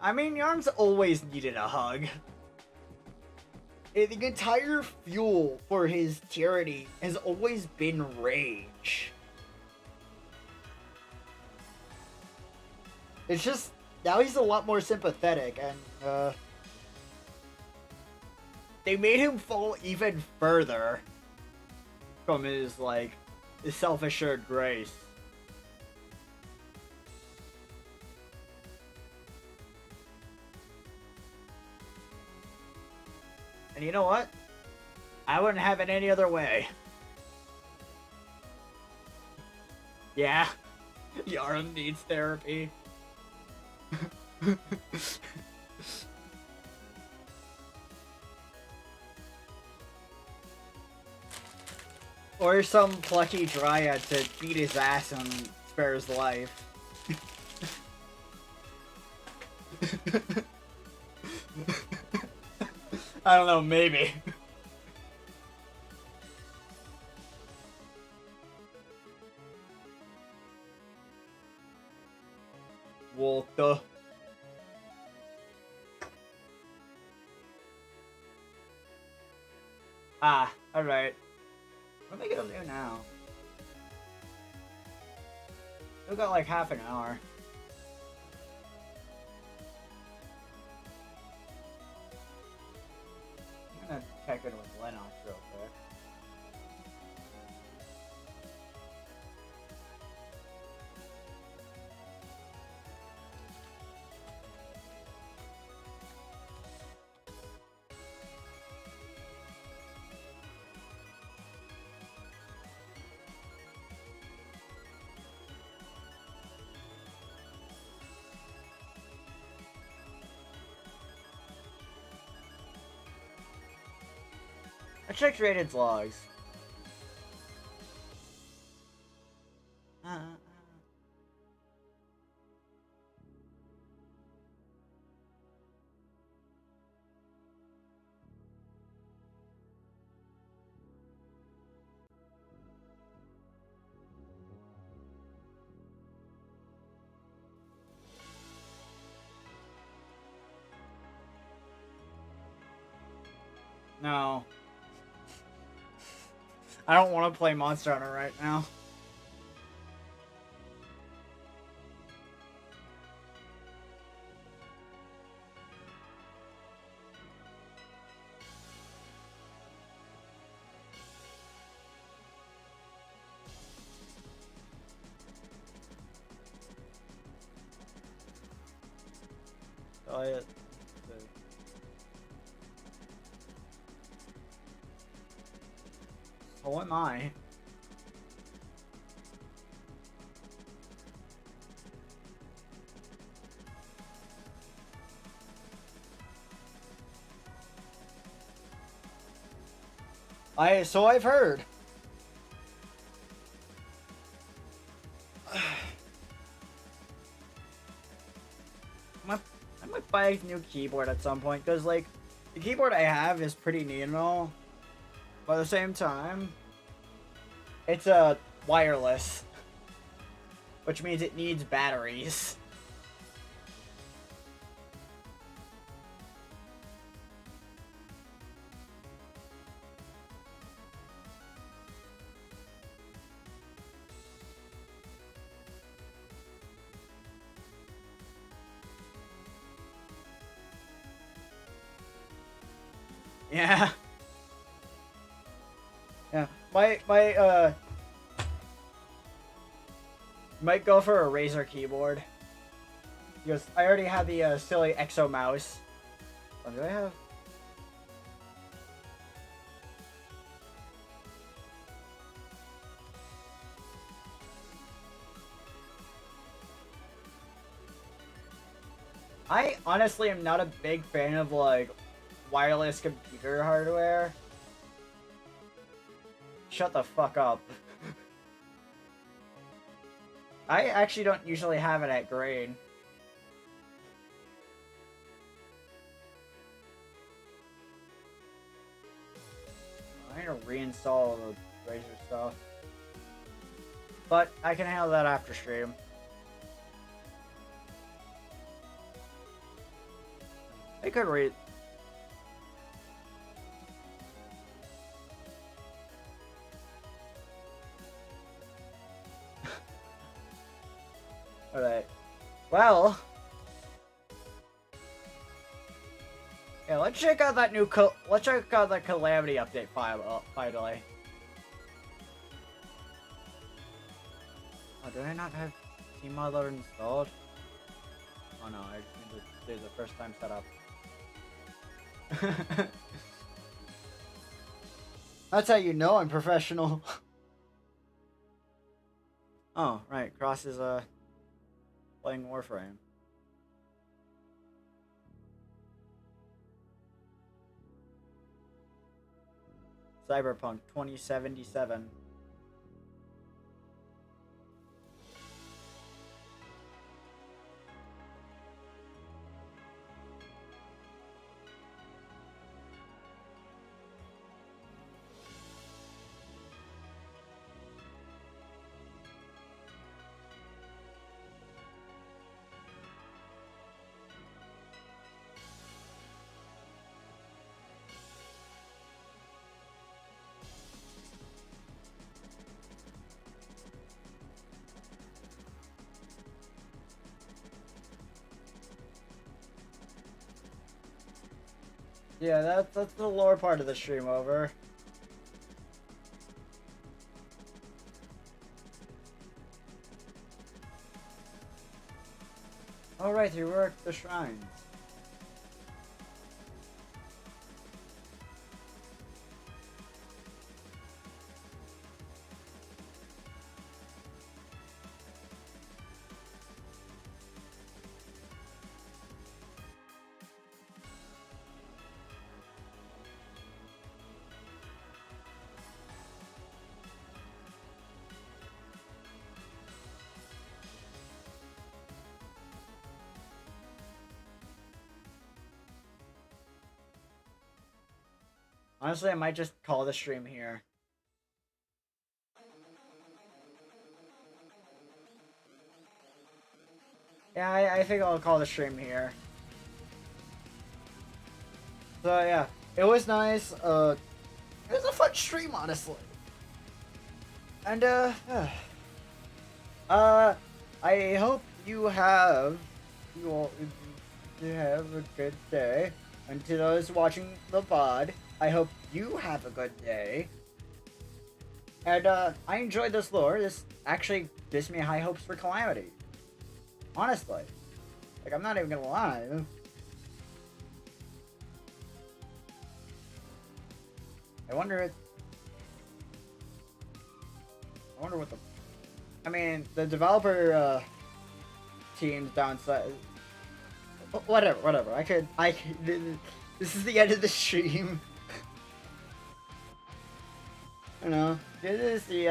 I mean, Yarm's always needed a hug. The entire fuel for his tyranny has always been rage. It's just, now he's a lot more sympathetic, and, they made him fall even further from his, like, his self-assured grace. And you know what? I wouldn't have it any other way. Yeah, Yarm needs therapy. Or some plucky dryad to beat his ass and spare his life. I don't know, maybe. What the? Ah, alright. What am I gonna do now? Still got like half an hour. I'm gonna check in with Lennox real quick. I checked Rated's logs. No. I don't want to play Monster Hunter right now. Let's see. Oh, am I? So I've heard. I might buy a new keyboard at some point, because, like, the keyboard I have is pretty neat and all, But at the same time, it's a wireless, which means it needs batteries. Yeah. Yeah. My might go for a Razer keyboard. Because I already have the silly Exo mouse. Oh, do I have? I honestly am not a big fan of like wireless computer hardware. Shut the fuck up. I actually don't usually have it at grade. I'm gonna reinstall the Razer stuff. But I can handle that after stream. I could read. Alright. Well. Yeah, let's check out that let's check out that Calamity update file finally. Oh, do I not have Team Modeler installed? Oh no, I just need to do the first time setup. That's how you know I'm professional. Oh, right, Cross is playing Warframe. Cyberpunk 2077. Yeah, that's the lower part of the stream over. Alright, you worked the shrines. Honestly, I might just call the stream here. Yeah, I think I'll call the stream here. So yeah, it was nice. It was a fun stream, honestly. And I hope you have you have a good day. And to those watching the VOD, I hope you have a good day. And I enjoyed this lore. This actually gives me high hopes for Calamity. Honestly. Like, I'm not even gonna lie. I wonder what the... I mean, the developer team's downside... Whatever. This is the end of the stream. I don't know. This is the,